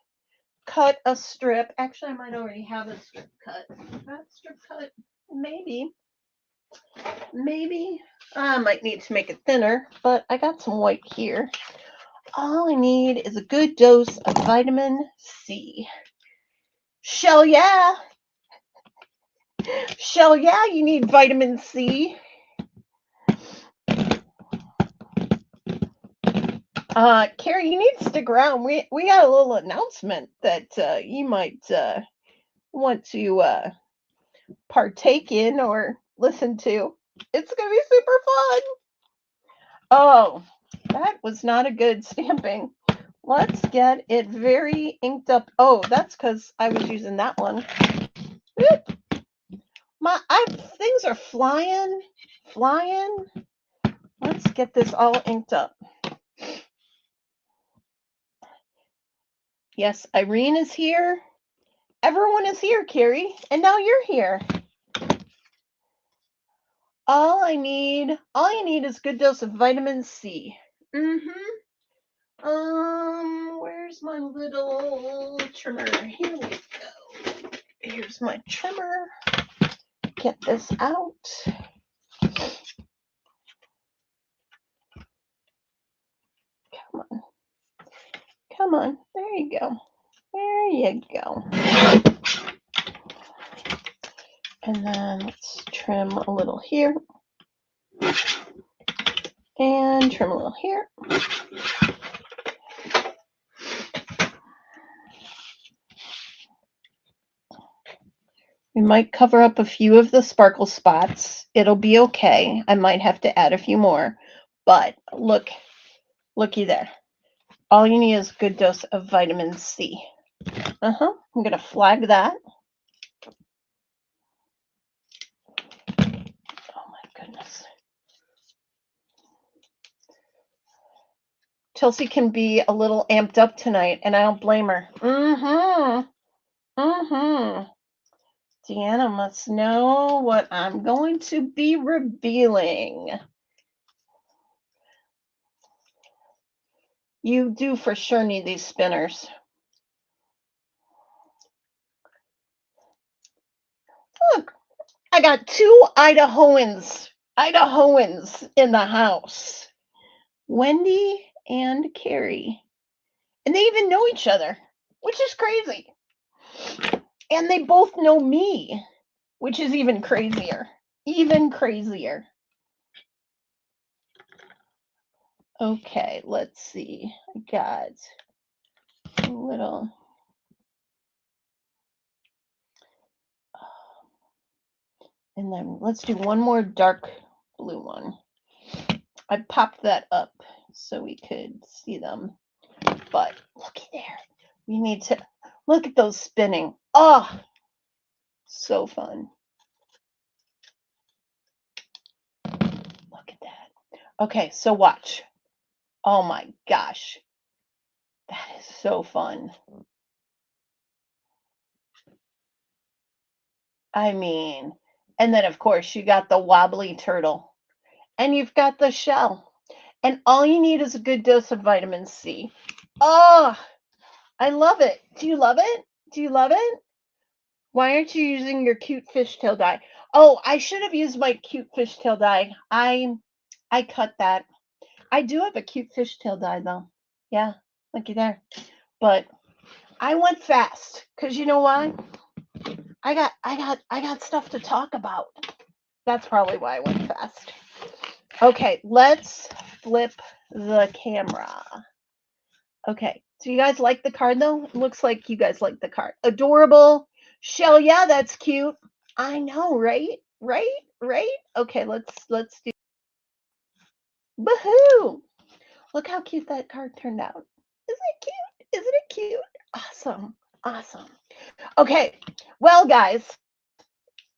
cut a strip. Actually, I might already have a strip cut. That strip cut, maybe. I might need to make it thinner, but I got some white here. All I need is a good dose of vitamin C. Shell, yeah. Shell, yeah, you need vitamin C. Carrie, you need to stick around. We got a little announcement that you might want to partake in or listen to. It's gonna be super fun. Oh, that was not a good stamping. Let's get it very inked up. Oh, that's because I was using that one. Things are flying. Let's get this all inked up. Yes, Irene is here. Everyone is here, Carrie, and now you're here. All you need is a good dose of vitamin C. Where's my little trimmer? Here we go. Here's my trimmer. Get this out. Come on. There you go. There you go. And then let's trim a little here. And trim a little here. We might cover up a few of the sparkle spots. It'll be okay. I might have to add a few more. But looky there. All you need is a good dose of vitamin C. I'm going to flag that. Oh my goodness. Chelsea can be a little amped up tonight, and I don't blame her. Deanna must know what I'm going to be revealing. You do for sure need these spinners. Look, I got two Idahoans in the house. Wendy and Carrie. And they even know each other, which is crazy. And they both know me, which is even crazier. Okay, let's see. I got a little. And then let's do one more dark blue one. I popped that up so we could see them. But look there. We need to look at those spinning. Oh, so fun. Look at that. Okay, so watch. Oh my gosh. That is so fun. I mean, and then of course you got the wobbly turtle and you've got the shell. And all you need is a good dose of vitamin C. Oh, I love it. Do you love it? Why aren't you using your cute fishtail die? Oh, I should have used my cute fishtail die. I cut that. I do have a cute fishtail die though. Yeah, looky there. But I went fast because you know why? I got stuff to talk about. That's probably why I went fast. Okay, let's flip the camera. Okay, so you guys like the card though? It looks like you guys like the card. Adorable. Shell, yeah, that's cute. I know, right? Okay, let's do. Woohoo! Look how cute that card turned out. Isn't it cute? Awesome. Okay. Well, guys,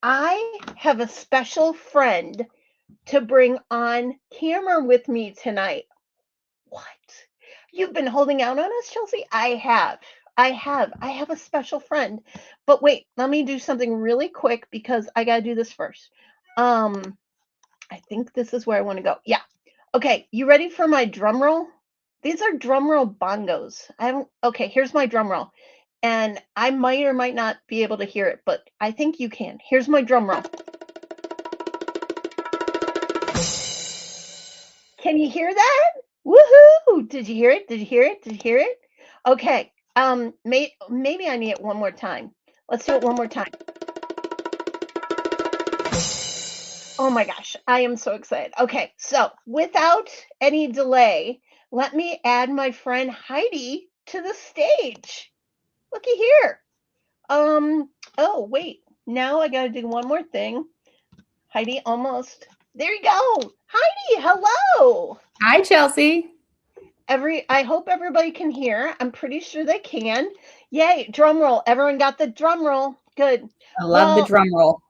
I have a special friend to bring on camera with me tonight. What? You've been holding out on us, Chelsea? I have. I have a special friend. But wait, let me do something really quick because I got to do this first. Um, I think this is where I want to go. Yeah. Okay, you ready for my drum roll? These are drum roll bongos. I don't. Okay, here's my drum roll. And I might or might not be able to hear it, but I think you can. Here's my drum roll. Can you hear that? Woohoo! Did you hear it? Did you hear it? Did you hear it? Okay. Maybe I need it one more time. Let's do it one more time. Oh my gosh, I am so excited. Okay, so without any delay, let me add my friend Heidi to the stage. Looky here. Oh wait, now I gotta do one more thing. Heidi, almost. There you go. Heidi, hello. Hi, Chelsea. I hope everybody can hear. I'm pretty sure they can. Yay, drum roll. Everyone got the drum roll. Good. I love the Well, drum roll.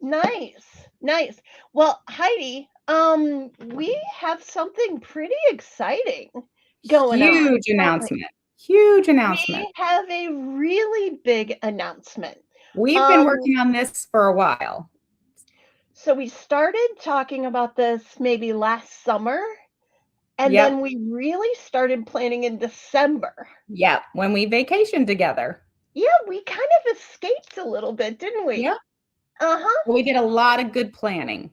nice. Nice. Well, Heidi, we have something pretty exciting going on, Huge don't we? announcement. Huge announcement. We have a really big announcement. We've been Um, working on this for a while. so we started talking about this maybe last summer, and Yep. then we really started planning in December. Yep. When we vacationed together. Yeah, we kind of escaped a little bit, didn't we? Yep. Uh-huh. We did a lot of good planning.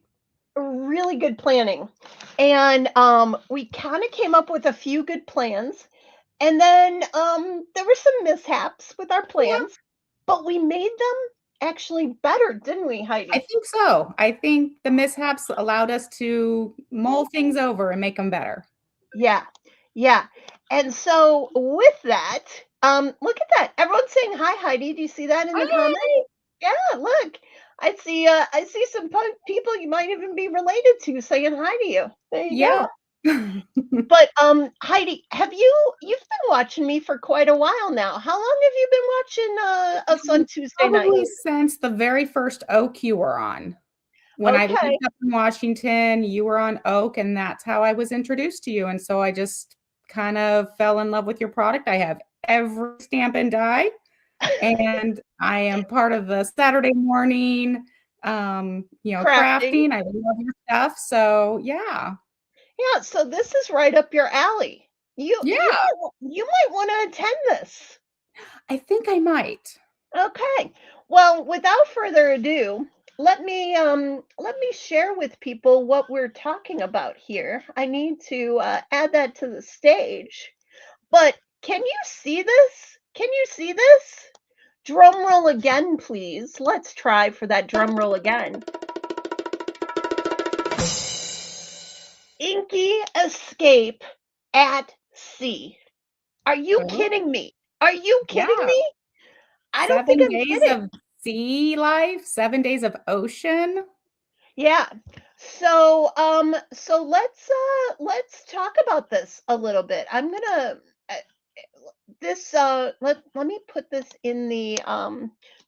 Really good planning. And we kind of came up with a few good plans. And then there were some mishaps with our Yeah, plans, but we made them actually better, didn't we, I Heidi? think so. I think the mishaps allowed us to mull things over and make them better. Yeah. Yeah. And so with that, look at that. Everyone's saying hi, Heidi. Do you see that in the comments? Hi. Yeah, look. I see some people you might even be related to saying hi to you. There you Yeah. go. But Heidi, you've been watching me for quite a while now. How long have you been watching us on Tuesday Probably nights? since the very first Oak you were on. When I lived Okay. up in Washington, you were on Oak, and that's how I was introduced to you. And so I just kind of fell in love with your product. I have every stamp and die, and I am part of the Saturday morning, Crafting. crafting. I love your stuff. So yeah, Yeah, so this is right up your alley. yeah, You might want to attend this. I think I might. Okay. Well, without further ado, let me share with people what we're talking about here. I need to add that to the stage. But can you see this? Can you see this? Drum roll again, please. Let's try for that drum roll again. Inky escape at sea. Are you Oh, kidding me? Are you kidding yeah. me? I don't think 7 I'm days kidding. of sea life, 7 days of ocean. Yeah. So let's talk about this a little bit. I'm gonna uh, let me put this in the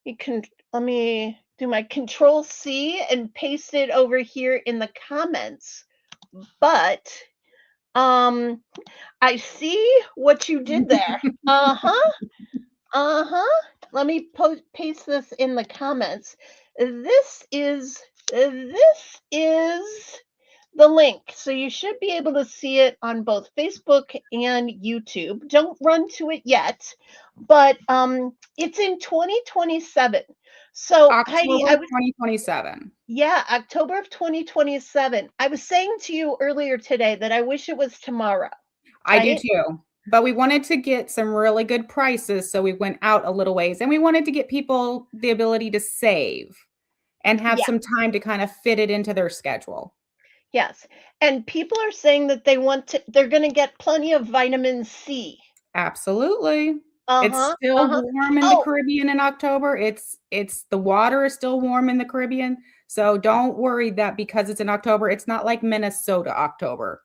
you can let me do my control C and paste it over here in the comments. But um I see what you did there. Uh-huh. Uh-huh. Let me paste this in the comments. This is the link. So you should be able to see it on both Facebook and YouTube. Don't run to it yet, but it's in 2027. So Heidi, October 2027. yeah, October of 2027. I was saying to you earlier today that I wish it was tomorrow, I do right? too. But we wanted to get some really good prices, so we went out a little ways, and we wanted to get people the ability to save and have Yeah. some time to kind of fit it into their schedule. Yes. And people are saying that they're going to get plenty of vitamin C. Absolutely. It's Uh-huh. still Uh-huh. warm in the Oh, Caribbean in October. It's the water is still warm in the Caribbean. So don't worry that because it's in October, it's not like Minnesota October.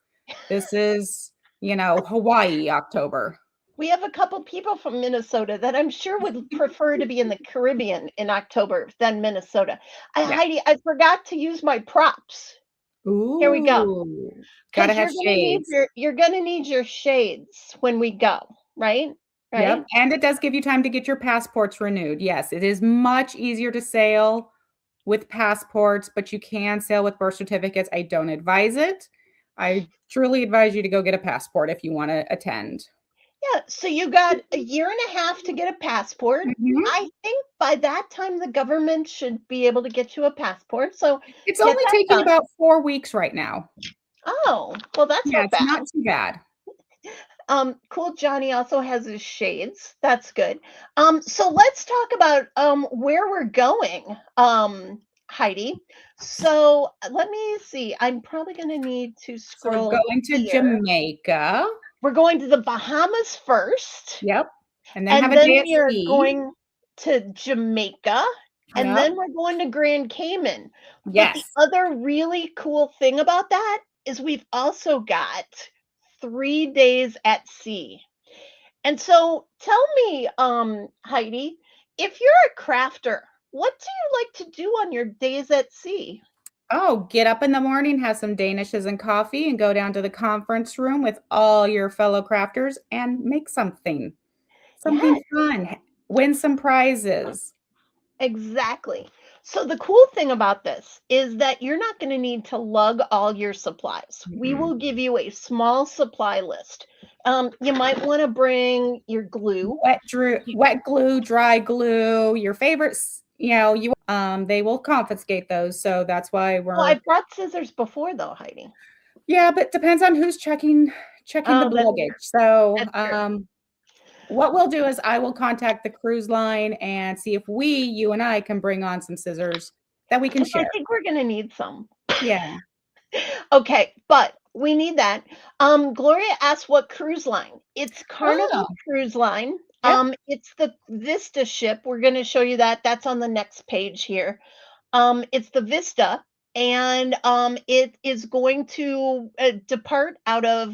This is, Hawaii October. We have a couple people from Minnesota that I'm sure would prefer to be in the Caribbean in October than Minnesota. Yeah. Heidi, I forgot to use my props. Here we go. Ooh, gotta Because have shades. you're gonna need your shades when we go, right? Yep, Right? and it does give you time to get your passports renewed. Yes, it is much easier to sail with passports, but you can sail with birth certificates. I don't advise it. I truly advise you to go get a passport if you want to attend. Yeah. So you got a year and a half to get a passport. Mhm. I think by that time the government should be able to get you a passport. So It's get only that taking done. about 4 weeks right now. Oh, well, that's Yeah, not it's not bad. too bad. Cool Johnny also has his shades. That's good. So let's talk about where we're going, Heidi. So let me see. I'm probably gonna need to So we're scroll going to here. Jamaica. We're going to the Bahamas first, Yep, and then have and a day then at we are sea. going to Jamaica, and Yep. then we're going to Grand Cayman. But the Yes. other really cool thing about that is we've also got 3 days at sea. And so tell me, Heidi, if you're a crafter, what do you like to do on your days at sea? Oh, get up in the morning, have some danishes and coffee, and go down to the conference room with all your fellow crafters and make something. Something Yes, fun. Win some prizes. exactly. So the cool thing about this is that you're not going to need to lug all your supplies. We Mm-mm. will give you a small supply list. You might want to bring your glue. Wet glue, dry glue, your favorites, they will confiscate those. So that's why Well, I brought scissors before though, Heidi. yeah, but depends on who's checking the Oh, luggage. So that's true. what we'll do is I will contact the cruise line and see if you and I can bring on some scissors that we can And I share. think we're going to need some. Yeah. Okay, but we need that. Gloria asked what cruise line. It's Carnival Oh, Cruise Line. yep. It's the Vista ship. We're going to show you that. That's on the next page here. It's the Vista, and it is going to depart out of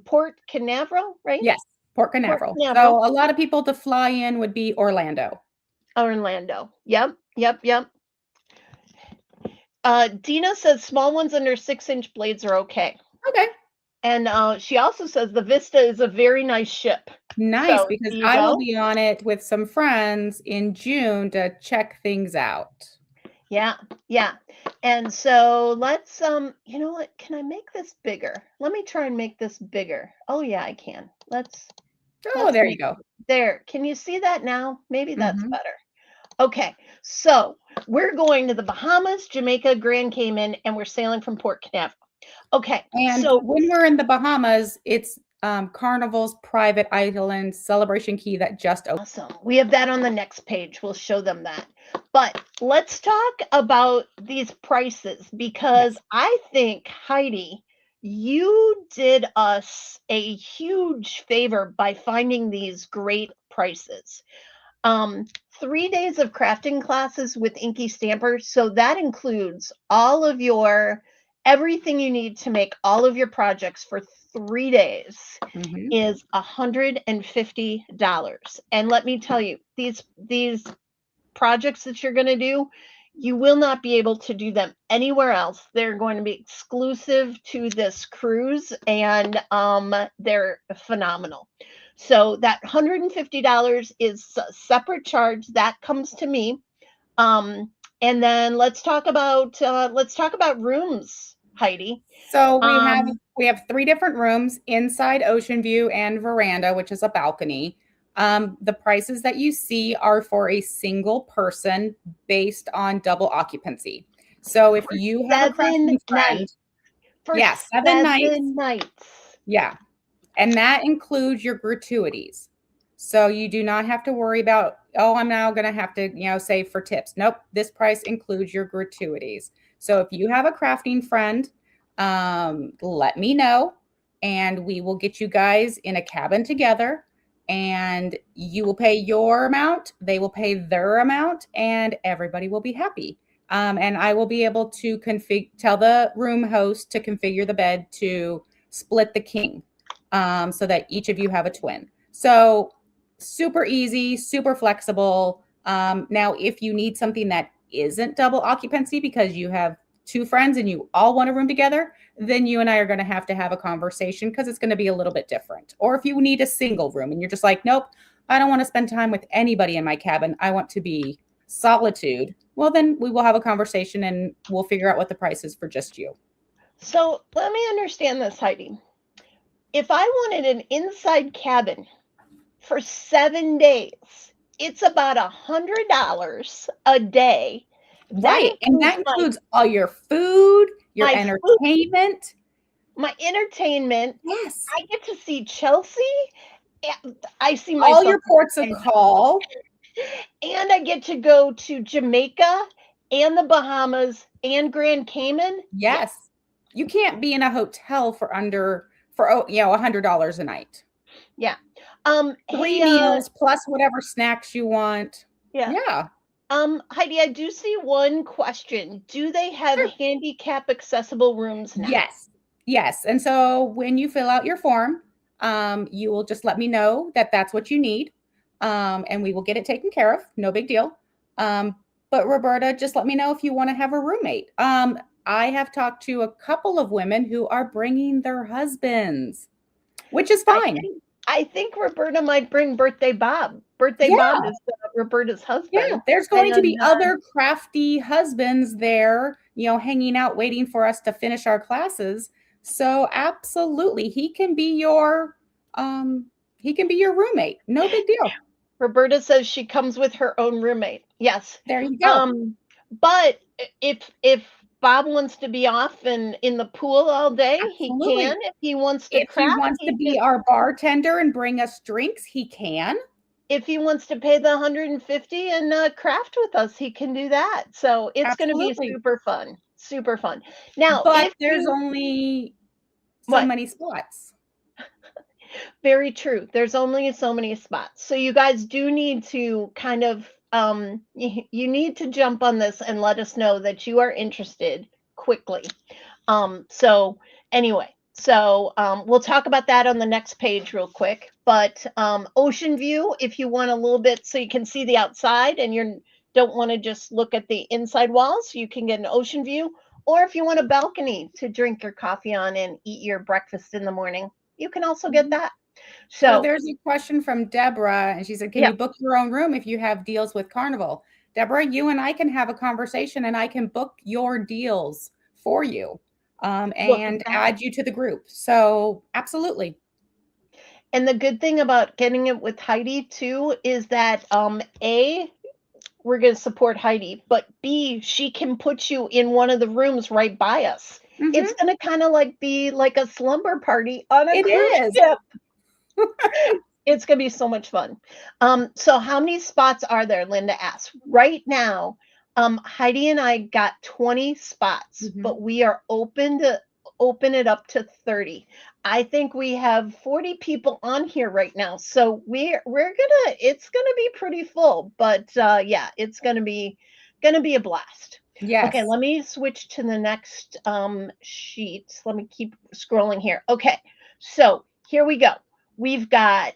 Port Canaveral, right? Yes, Port Port Canaveral. Canaveral, So a lot of people to fly in would be Orlando. Orlando. Yep, yep, yep. Dina says small ones under 6-inch blades are okay. Okay. And she also says the Vista is a very nice ship. Nice, So because do you I will go? be on it with some friends in June to check things out. Yeah, yeah. And so let's you know what? Can I make this bigger? Let me try and make this bigger. Oh yeah, I can. Oh, Let's there you make go. there. Can you see that now? Maybe that's Mhm. better. Okay. So, we're going to the Bahamas, Jamaica, Grand Cayman, and we're sailing from Port Canaveral. Okay. And So when we're in the Bahamas, it's Carnival's private island celebration key that just opened. awesome. We have that on the next page. We'll show them that. But let's talk about these prices because Yes. I think, Heidi, you did us a huge favor by finding these great prices. Um, 3 days of crafting classes with InkyStamper. So that includes all of your everything you need to make all of your projects for 3 days Mhm. is $150. And let me tell you, these projects that you're going to do, you will not be able to do them anywhere else. They're going to be exclusive to this cruise, and they're phenomenal. So that $150 is a separate charge that comes to me. Um, and then let's talk about rooms, Heidi. So Um, we have 3 different rooms, inside ocean view and veranda, which is a balcony. The prices that you see are for a single person based on double occupancy. So if for you have a seven crafting friend, nights. For yeah, 7 nights. 7 nights. Yeah. And that includes your gratuities. So you do not have to worry about, oh, I'm now going to have to, save for tips. Nope. This price includes your gratuities. So if you have a crafting friend, let me know and we will get you guys in a cabin together and you will pay your amount. They will pay their amount and everybody will be happy. And I will be able to tell the room host to configure the bed to split the king so that each of you have a twin. So super easy, super flexible. Now, if you need something that isn't double occupancy because you have two friends and you all want a room together, then you and I are going to have a conversation because it's going to be a little bit different. Or if you need a single room and you're just like, nope, I don't want to spend time with anybody in my cabin. I want to be solitude. Well, then we will have a conversation and we'll figure out what the price is for just you. So let me understand this, Heidi. If I wanted an inside cabin for 7 days, it's about $100 a day. That Right. And includes that includes all your food, your my food, entertainment. my entertainment. Yes. I get to see Chelsea. I see All myself your ports of and call. I get to go to Jamaica and the Bahamas and Grand Cayman. Yeah, Yes. You can't be in a hotel for under for $100 a night. yeah. Three Hey, meals plus whatever snacks you want. yeah. Yeah. Heidi, I do see one question. Do they have Sure. handicap accessible rooms now? Yes. Yes. And so when you fill out your form, you will just let me know that that's what you need. And we will get it taken care of. No big deal. But Roberta, just let me know if you want to have a roommate. I have talked to a couple of women who are bringing their husbands, which is I fine. think I think Roberta might bring Birthday Bob. Birthday Yeah. Bob is Roberta's Yeah, husband, there's going to and be other crafty husbands there, hanging out waiting for us to finish our classes. So absolutely, um he can be your roommate. No big deal. Roberta says she comes with her own roommate. Yes. There you go. Um, but if Bob wants to be off and in the pool all day, he can. Absolutely. If he wants to If he craft, wants to be our bartender and bring us drinks, he can. if he wants to pay the 150 and craft with us, he can do that. So it's going to be Absolutely. super fun. Super fun. Now, But if there's you only so what? many spots. Very true. There's only so many spots. So you guys do need to kind of you need to jump on this and let us know that you are interested quickly. So anyway, we'll talk about that on the next page real quick. But ocean view, if you want a little bit so you can see the outside and you don't want to just look at the inside walls, you can get an ocean view. Or if you want a balcony to drink your coffee on and eat your breakfast in the morning, you can also get that. So So there's a question from Deborah, and she said, "Can yeah, you book your own room if you have deals with Carnival?" Deborah, you and I can have a conversation, and I can book your deals for you, look at and that. add you to the group. So absolutely, And the good thing about getting it with Heidi too is that A, we're going to support Heidi, but B, she can put you in one of the rooms right by us. It's hmm going to kind of like be like a slumber party on a it cruise is. ship. It's going to be so much fun. So how many spots are there? Linda asked. Right now, Heidi and I got 20 spots, Mhm. but we are open it up to 30. I think we have 40 people on here right now. So it's gonna be pretty full, but yeah, it's gonna be a blast. Okay, Yes. let me switch to the next sheet. Let me keep scrolling here. Okay, so here we go. We've got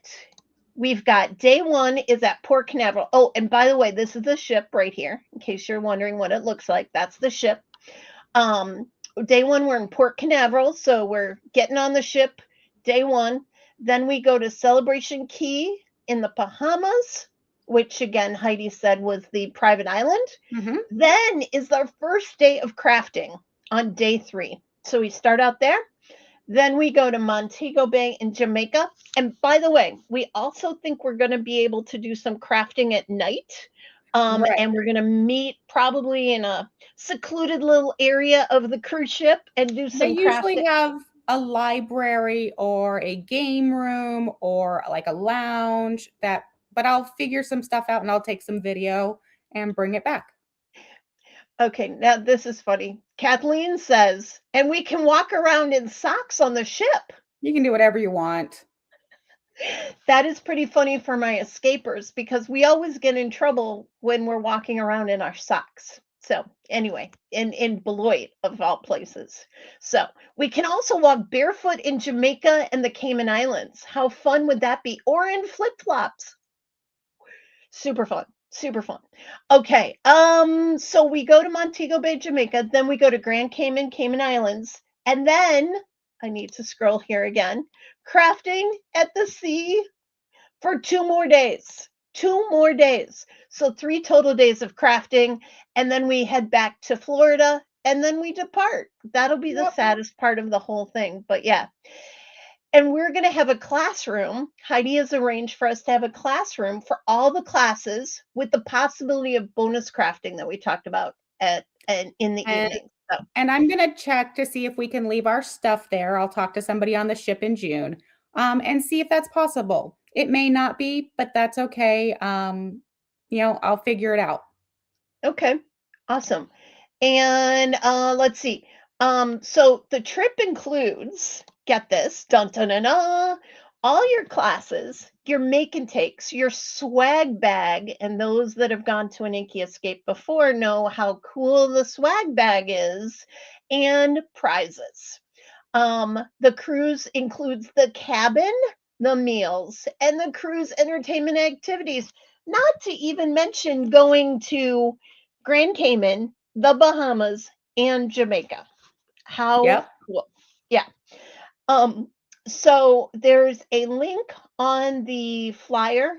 we've got day one is at Port Canaveral. Oh, and by the way, this is the ship right here, in case you're wondering what it looks like. That's the ship. Um, Day one, we're in Port Canaveral, so we're getting on the ship day one. Then we go to Celebration Key in the Bahamas, which again, Heidi said was the private island. hmm Then is our first day of crafting on day three. So we start out there. Then we go to Montego Bay in Jamaica. And by the way, we also think we're going to be able to do some crafting at night. Right. And we're going to meet probably in a secluded little area of the cruise ship and do They some usually crafting. have a library or a game room or like a lounge but I'll figure some stuff out and I'll take some video and bring it back. Okay, now this is funny. Kathleen says, and we can walk around in socks on the ship. You can do whatever you want. That is pretty funny for my escapers because we always get in trouble when we're walking around in our socks. So anyway, in Beloit of all places. So we can also walk barefoot in Jamaica and the Cayman Islands. How fun would that be? Or in flip-flops. Super fun. Super fun. Okay. So we go to Montego Bay, Jamaica, then we go to Grand Cayman, Cayman Islands, and then I need to scroll here again. Crafting at the sea for 2 more days. 2 more days. So 3 total days of crafting, and then we head back to Florida, and then we depart. That'll be the Yep. saddest part of the whole thing. But yeah, and we're going to have a classroom. Heidi has arranged for us to have a classroom for all the classes with the possibility of bonus crafting that we talked about at and in the And evening. So, and I'm gonna check to see if we can leave our stuff there. I'll talk to somebody on the ship in June, and see if that's possible. It may not be, but that's okay. I'll figure it out. okay. Awesome. And let's see. So the trip includes, get this, dun dun dun dun, all your classes, your make and takes, your swag bag, and those that have gone to an Inky Escape before know how cool the swag bag is, and prizes. The cruise includes the cabin, the meals, and the cruise entertainment activities. Not to even mention going to Grand Cayman, the Bahamas, and Jamaica. How Yep. cool. Yeah. Um, so there's a link on the flyer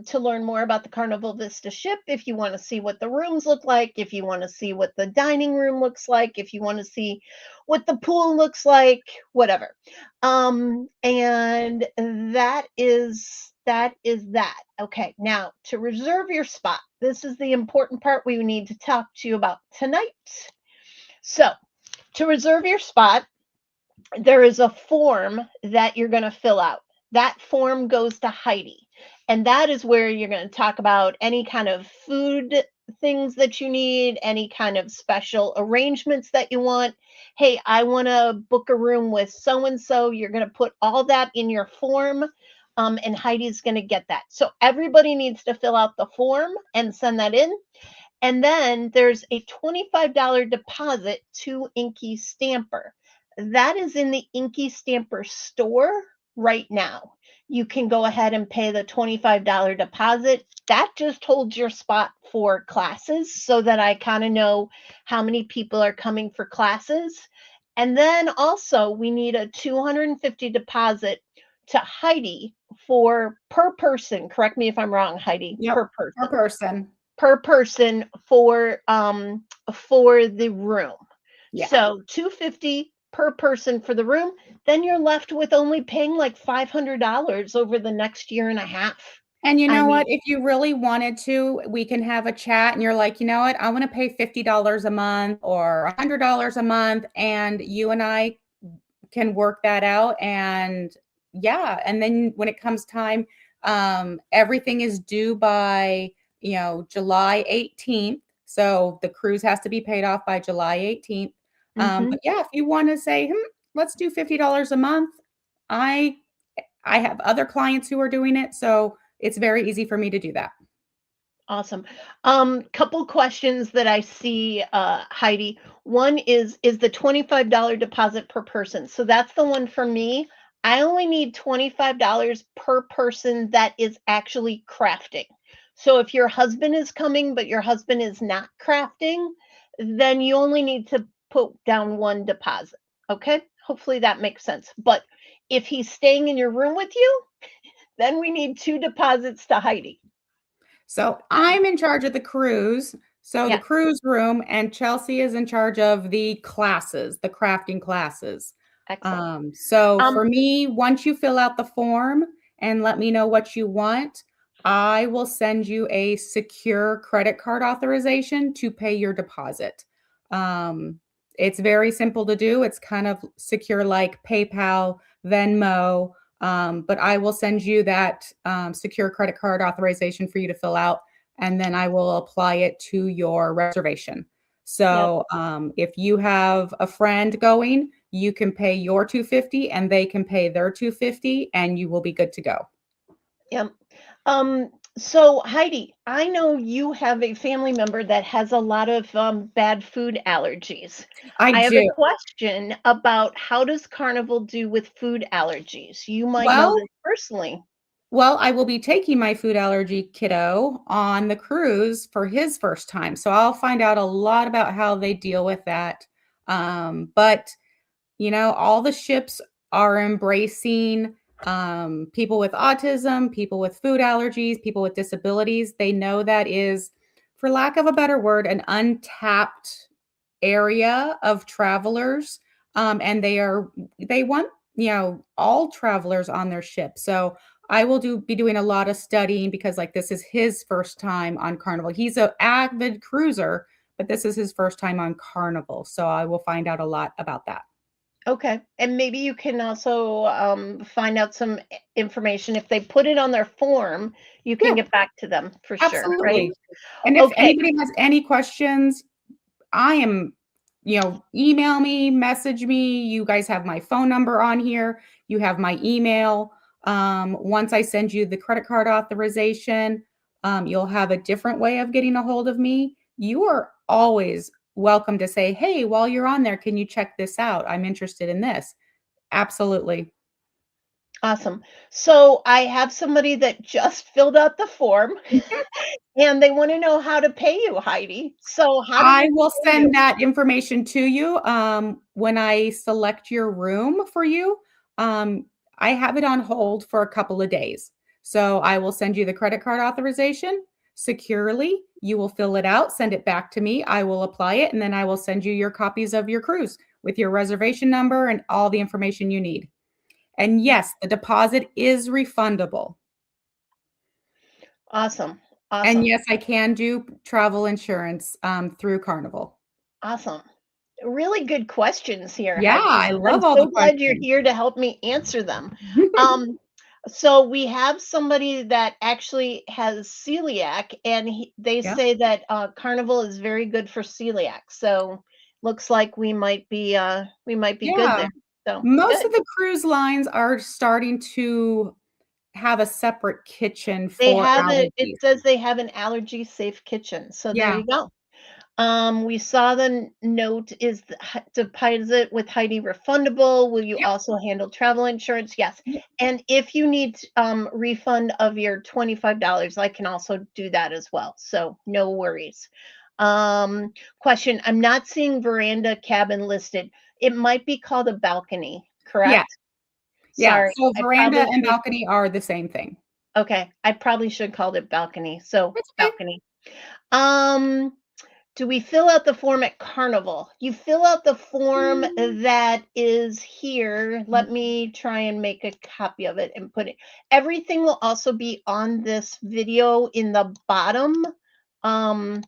to learn more about the Carnival Vista ship if you want to see what the rooms look like, if you want to see what the dining room looks like, if you want to see what the pool looks like, whatever. And that is that. Okay, now to reserve your spot, this is the important part we need to talk to you about tonight. So to reserve your spot, there is a form that you're going to fill out. That form goes to Heidi. And that is where you're going to talk about any kind of food things that you need, any kind of special arrangements that you want. Hey, I want to book a room with so and so. You're going to put all that in your form. And Heidi's going to get that. So everybody needs to fill out the form and send that in. And then there's a $25 deposit to InkyStamper. That is in the InkyStamper store right now. You can go ahead and pay the $25 deposit. That just holds your spot for classes so that I kind of know how many people are coming for classes. And then also we need a $250 deposit to Heidi for per person. Correct me if I'm wrong, Heidi, Yep. per Per person person. per person for the room. Yeah. So 250 per person for the room, then you're left with only paying like $500 over the next year and a half. And you I know mean, what? If you really wanted to, we can have a chat and you're like, you know what? I want to pay $50 a month or $100 a month. And you and I can work that out. And yeah. And then when it comes time, everything is due by, July 18th. So the cruise has to be paid off by July 18th. mhm. But yeah, if you want to say, let's do $50 a month, I I have other clients who are doing it. So it's very easy for me to do that. Awesome. Couple questions that I see, Heidi. One is the $25 deposit per person. So that's the one for me. I only need $25 per person that is actually crafting. So if your husband is coming, but your husband is not crafting, then you only need to put down one deposit. Okay? Hopefully that makes sense. But if he's staying in your room with you, then we need two deposits to Heidi. So I'm in charge of the cruise. So the Yeah, cruise room and Chelsea is in charge of the classes, the crafting classes. excellent. So Um, for me, once you fill out the form and let me know what you want, I will send you a secure credit card authorization to pay your deposit. It's very simple to do. It's kind of secure like PayPal, Venmo, but I will send you that secure credit card authorization for you to fill out, and then I will apply it to your reservation. yep, So if you have a friend going, you can pay your 250 and they can pay their 250 and you will be good to go. yep. So, Heidi, I know you have a family member that has a lot of bad food allergies. I I have a do. question about how does Carnival do with food allergies? You might know Well this personally. well, I will be taking my food allergy kiddo on the cruise for his first time, so I'll find out a lot about how they deal with that. But all the ships are embracing people with autism, people with food allergies, people with disabilities. They know that is, for lack of a better word, an untapped area of travelers. And they want, all travelers on their ship. So I will be doing a lot of studying because like this is his first time on Carnival. He's an avid cruiser, but this is his first time on Carnival. So I will find out a lot about that. Okay. And maybe you can also find out some information. If they put it on their form, you can Yeah, get back to them for sure, right? absolutely. And if Okay. anybody has any questions, I am, email me, message me. You guys have my phone number on here. You have my email. Once I send you the credit card authorization, you'll have a different way of getting a hold of me. You are always welcome to say, hey, while you're on there, can you check this out? I'm interested in this. Absolutely. Awesome. So I have somebody that just filled out the form and they want to know how to pay you, Heidi. So how do they I will pay you? send that information to you, when I select your room for you. Um, I have it on hold for a couple of days. So I will send you the credit card authorization securely. You will fill it out, send it back to me. I will apply it, and then I will send you your copies of your cruise with your reservation number and all the information you need. And yes, the deposit is refundable. Awesome. And Awesome. yes, I can do travel insurance, through Carnival. Awesome. Really good questions here, Yeah, Heidi. I I'm love all the so glad you're questions. here to help me answer them. Um, so we have somebody that actually has celiac, and they Yeah, say that Carnival is very good for celiac. So looks like we might be good yeah. there. So Most good. of the cruise lines are starting to have a separate kitchen They for have it allergies. says they have an allergy safe kitchen. So there Yeah, you go. We saw the note is deposit with Heidi refundable. Will you yep, also handle travel insurance? Yes. yep. And if you need refund of your $25, I can also do that as well. So no worries. Question, I'm not seeing veranda cabin listed. It might be called a balcony, Yeah, correct? yeah. Sorry, So I veranda probably and should. balcony are the same thing. Okay, I probably should called it balcony. So That's okay. balcony. Um, do we fill out the form at Carnival? You fill out the form Mm, that is here. Let me try and make a copy of it and put it. Everything will also be on this video um,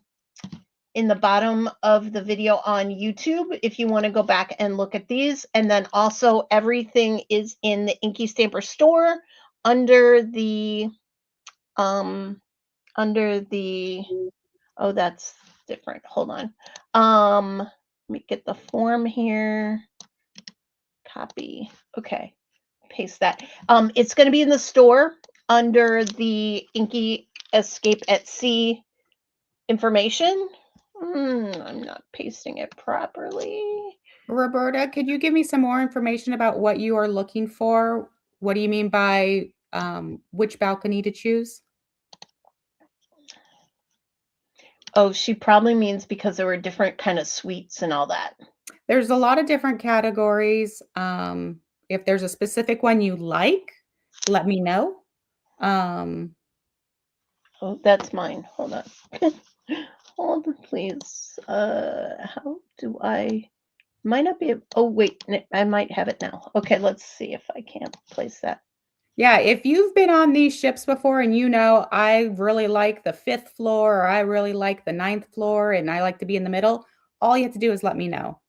in the bottom of the video on YouTube if you want to go back and look at these. And then also everything is in the InkyStamper store under the um under the oh, that's different. Hold on. Let me get the form here. Copy. Okay. Paste that. It's going to be in the store under the Inky Escape at Sea information. I'm not pasting it properly. Roberta, could you give me some more information about what you are looking for? What do you mean by which balcony to choose? Oh, she probably means because there were different kind of suites and all that. There's a lot of different categories. If there's a specific one you like, let me know. Um, Oh, that's mine. Hold on. Hold on, please. How do I might not be oh, wait, I might have it now. Okay, let's see if I can't place that. yeah, if you've been on these ships before and I really like the fifth floor or I really like the ninth floor and I like to be in the middle, all you have to do is let me know.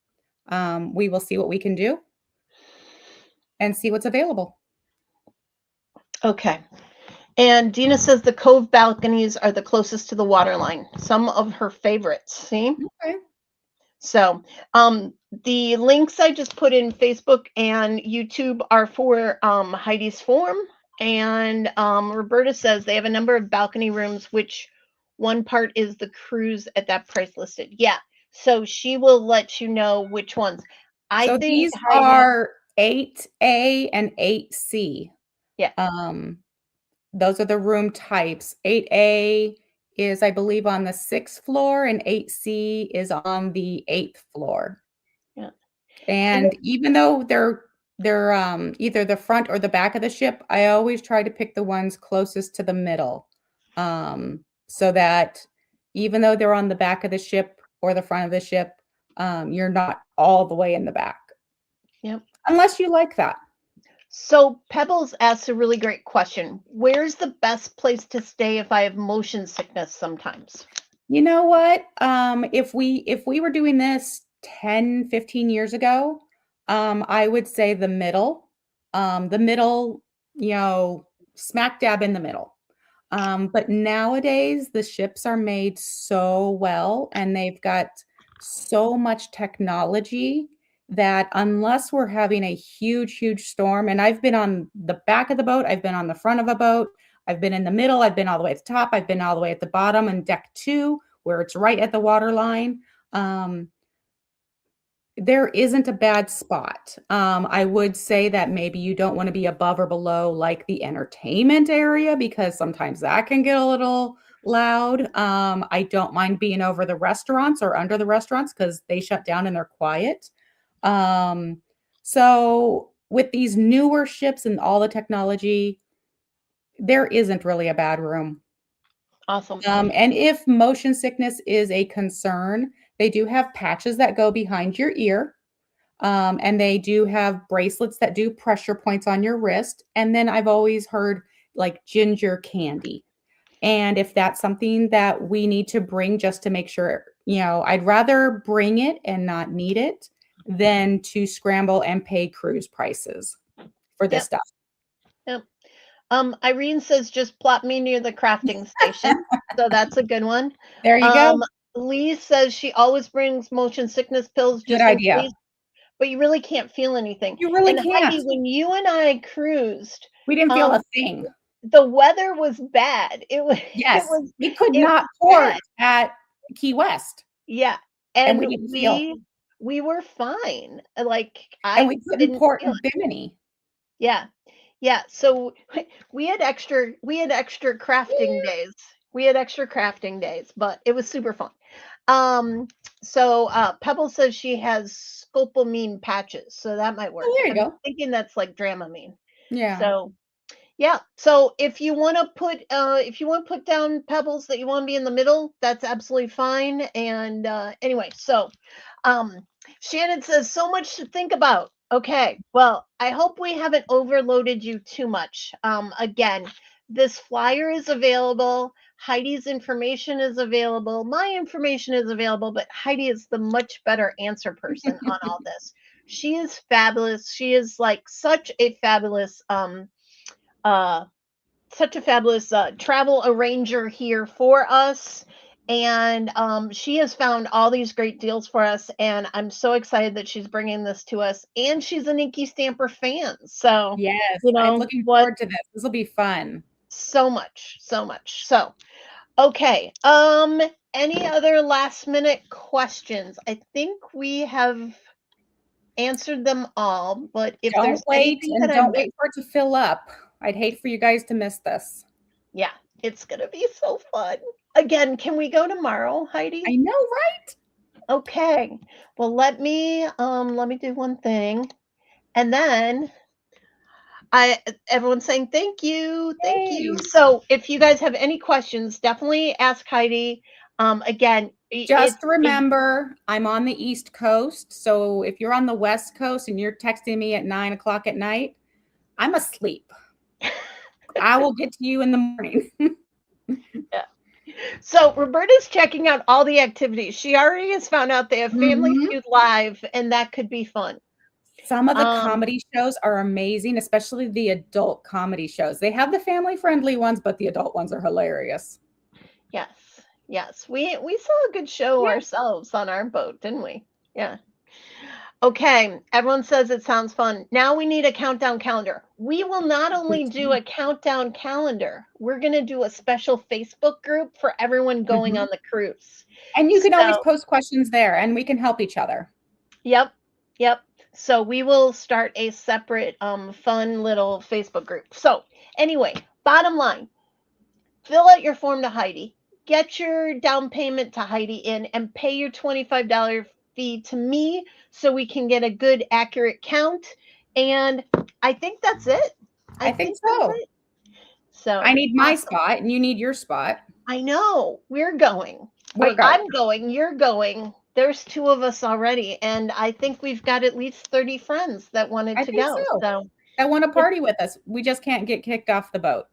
We will see what we can do and see what's available. Okay. And Dina says the cove balconies are the closest to the water line. Some of her favorites. See? Okay. So, the links I just put in Facebook and YouTube are for Heidi's form. And Roberta says they have a number of balcony rooms, which one part is the cruise at that price listed. Yeah. So she will let you know which ones. I So think these Heidi, are 8A and 8C. yeah, Um, those are the room types. 8A is, I believe, on the 6th floor, and 8C is on the 8th floor. yeah. And And even though they're either the front or the back of the ship, I always try to pick the ones closest to the middle, so that even though they're on the back of the ship or the front of the ship, you're not all the way in the back, yep. unless you like that. So Pebbles asks a really great question. Where's the best place to stay if I have motion sickness sometimes? You know what? If we were doing this 10, 15 years ago, I would say the middle. The middle, smack dab in the middle. But nowadays the ships are made so well and they've got so much technology that unless we're having a huge, huge storm, and I've been on the back of the boat, I've been on the front of a boat, I've been in the middle, I've been all the way at the top, I've been all the way at the bottom and deck two, where it's right at the water line. There isn't a bad spot. I would say that maybe you don't want to be above or below like the entertainment area because sometimes that can get a little loud. I don't mind being over the restaurants or under the restaurants because they shut down and they're quiet. So with these newer ships and all the technology, there isn't really a bad room. Awesome. And if motion sickness is a concern, they do have patches that go behind your ear. And they do have bracelets that do pressure points on your wrist. And then I've always heard like ginger candy. And if that's something that we need to bring just to make sure, I'd rather bring it and not need it than to scramble and pay cruise prices for this Yep. stuff. Yep. Irene says just plop me near the crafting station. So that's a good one. There you go. Um, Lee says she always brings motion sickness pills Good just in idea. case, but you really can't feel anything. You really And can't. Heidi, when you and I cruised, We didn't feel um, a thing. the weather was bad. It was it Yes. was We could it not was port bad. at Key West Yeah. and And we didn't feel, we were fine. Like and I we couldn't didn't port feel in it. Bimini. Yeah. Yeah, so we had extra crafting days. We had extra crafting days, but it was super fun. Um, so Pebble says she has scopolamine patches, so that might Oh, work. there you I'm go. thinking that's like Dramamine. Yeah. So yeah. So if you want to put down Pebbles that you want to be in the middle, that's absolutely fine. And anyway, so um Shannon says so much to think about. Okay. Well, I hope we haven't overloaded you too much. Again, this flyer is available. Heidi's information is available. My information is available, but Heidi is the much better answer person on all this. She is fabulous. She is like uh such a fabulous travel arranger here for us. And she has found all these great deals for us. And I'm so excited that she's bringing this to us. And she's an InkyStamper fan. So, Yes, you I'm know looking what? forward to this. This will be fun. So much, so much. So, okay. Any other last minute questions? I think we have answered them all. But if Don't there's wait anything that and I don't missed, wait for it to fill up. I'd hate for you guys to miss this. yeah, it's going to be so fun. Again, can we go tomorrow, Heidi? I know, right? Okay. Well, let me do one thing. And then I everyone's saying thank you. Thank you. Yay. So, if you guys have any questions, definitely ask Heidi. Again, Just remember, I'm on the East Coast. So if you're on the West Coast and you're texting me at 9 o'clock at night, I'm asleep. I will get to you in the morning. yeah. So, Roberta's checking out all the activities. She already has found out they have Family Mhm. Feud live and that could be fun. Some of the Um comedy shows are amazing, especially the adult comedy shows. They have the family-friendly ones, but the adult ones are hilarious. yes. Yes. We saw a good show Yeah. ourselves on our boat, didn't we? Yeah. Okay, everyone says it sounds fun. Now we need a countdown calendar. We will not only do a countdown calendar, we're going to do a special Facebook group for everyone going on the cruise. And you can always So, post questions there and we can help each other. yep, yep. So we will start a separate fun little Facebook group. So, anyway, bottom line, fill out your form to Heidi. Get your down payment to Heidi in and pay your $25 fee to me so we can get a good, accurate count. And I think that's it. I I think think that's so. it. So I need my awesome. spot and you need your spot. I know we're going. We're going. I'm going. You're going. There's two of us already. And I think we've got at least 30 friends that wanted I to think go. so. So That want to party with us. We just can't get kicked off the boat.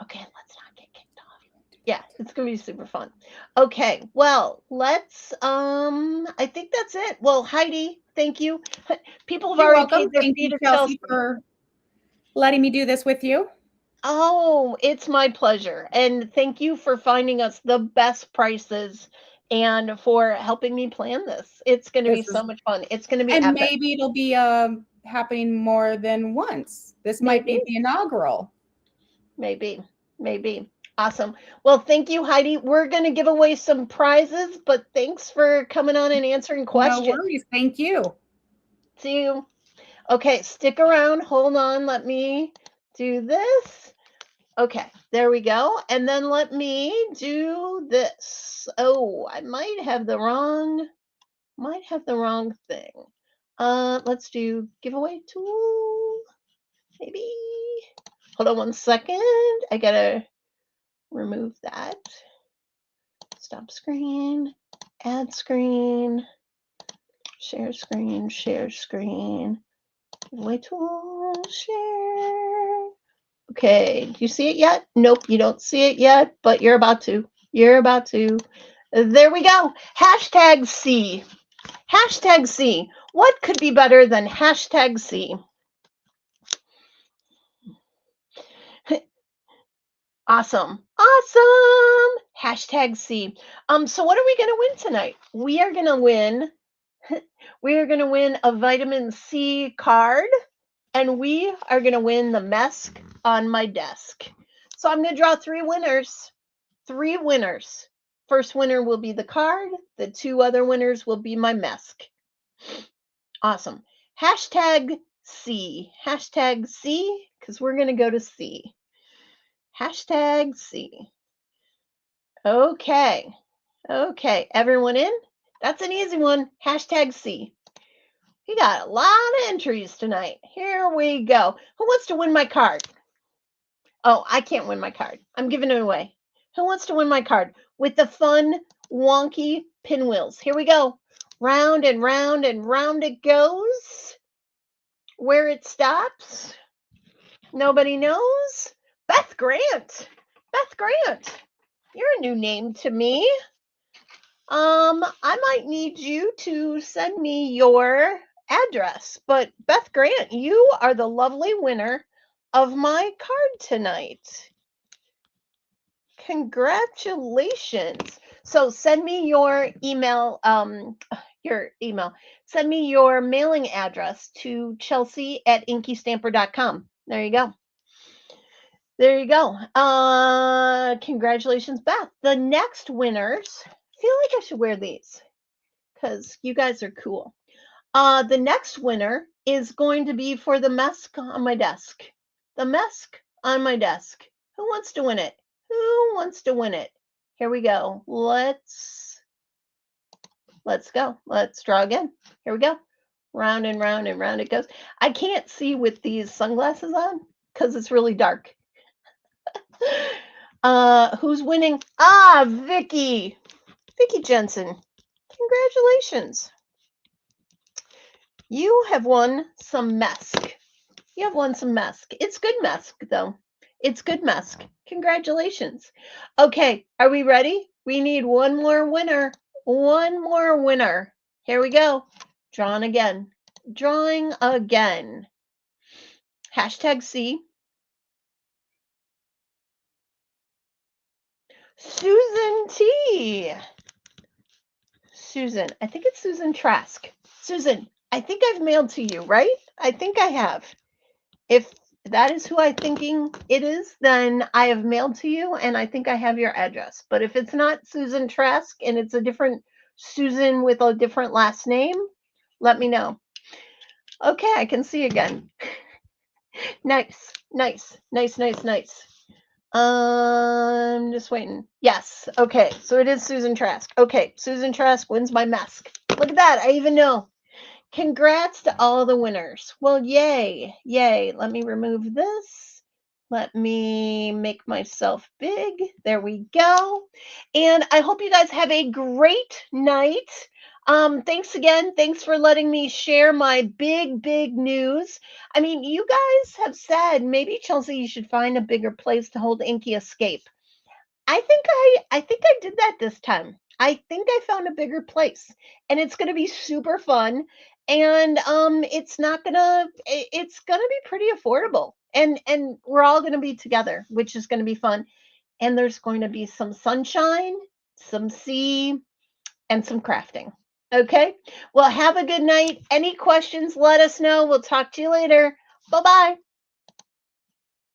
okay, let's not get kicked off. Yeah, it's gonna be super fun. Okay, well, let's I think that's it. Well, Heidi, thank you. People have You're already welcome. paid their Thank fee you, to Chelsea, Chelsea. for letting me do this with you. Oh, it's my pleasure. And thank you for finding us the best prices and for helping me plan this. It's going to be This so is, much fun. It's going to be and epic. maybe it'll be happening more than once. This might Maybe, be the inaugural. maybe, maybe. Awesome. Well, thank you, Heidi. We're going to give away some prizes, but thanks for coming on and answering No questions. worries. Thank you. See you. Okay, stick around. Hold on. Let me do this. Okay, there we go. And then let me do this. Oh, I might have the wrong thing. Let's do giveaway tool. Maybe. Hold on 1 second. I gotta remove that. Stop screen, add screen, share screen, share screen. Giveaway tool, share. Okay, do you see it yet? Nope, you don't see it yet, but you're about to. You're about to. There we go. Hashtag C. Hashtag C. What could be better than hashtag C? Awesome. Awesome. Hashtag C. So what are we gonna win tonight? We are gonna win a vitamin C card, and we are gonna win the mask on my desk. So I'm gonna draw three winners. Three winners. First winner will be the card. The two other winners will be my mask. Awesome. Hashtag C. Hashtag C, because we're going to go to C. Hashtag C. Okay. Okay. Everyone in? That's an easy one. Hashtag C. We got a lot of entries tonight. Here we go. Who wants to win my card? Oh, I can't win my card. I'm giving it away. Who wants to win my card? With the fun, wonky pinwheels. Here we go. Round and round and round it goes. Where it stops, nobody knows. Beth Grant. Beth Grant. You're a new name to me. I might need you to send me your address. But Beth Grant, you are the lovely winner of my card tonight. Congratulations. So send me your email, Send me your mailing address to Chelsea@InkyStamper.com. There you go. There you go. Congratulations, Beth. The next winners, I feel like I should wear these because you guys are cool. The next winner is going to be for the mask on my desk. The mask on my desk. Who wants to win it? Who wants to win it? Here we go. Let's go. Let's draw again. Here we go. Round and round and round it goes. I can't see with these sunglasses on because it's really dark. Who's winning? Ah, Vicky. Vicky Jensen. Congratulations. You have won some mask. You have won some mask. It's good mask, though. It's good mask. Congratulations. Okay, are we ready? We need one more winner. One more winner. Here we go. Drawing again. Drawing again. Hashtag C. Susan T. Susan. I think it's Susan Trask. Susan, I think I've mailed to you, right? I think I have. If that is who I'm thinking it is, then I have mailed to you and I think I have your address. But if it's not Susan Trask and it's a different Susan with a different last name, let me know. Okay, I can see again. Nice, nice, nice, nice, nice. Just waiting. Yes. Okay. So it is Susan Trask. Okay. Susan Trask wins my mask. Look at that. I even know. Congrats to all the winners. Well, yay. Yay. Let me remove this. Let me make myself big. There we go. And I hope you guys have a great night. Thanks again. Thanks for letting me share my big, big news. I mean, you guys have said maybe Chelsea, you should find a bigger place to hold Inky Escape. I think I did that this time. I think I found a bigger place and it's going to be super fun and it's going to be pretty affordable. And we're all going to be together, which is going to be fun. And there's going to be some sunshine, some sea, and some crafting. Okay? Well, have a good night. Any questions, let us know. We'll talk to you later. Bye-bye.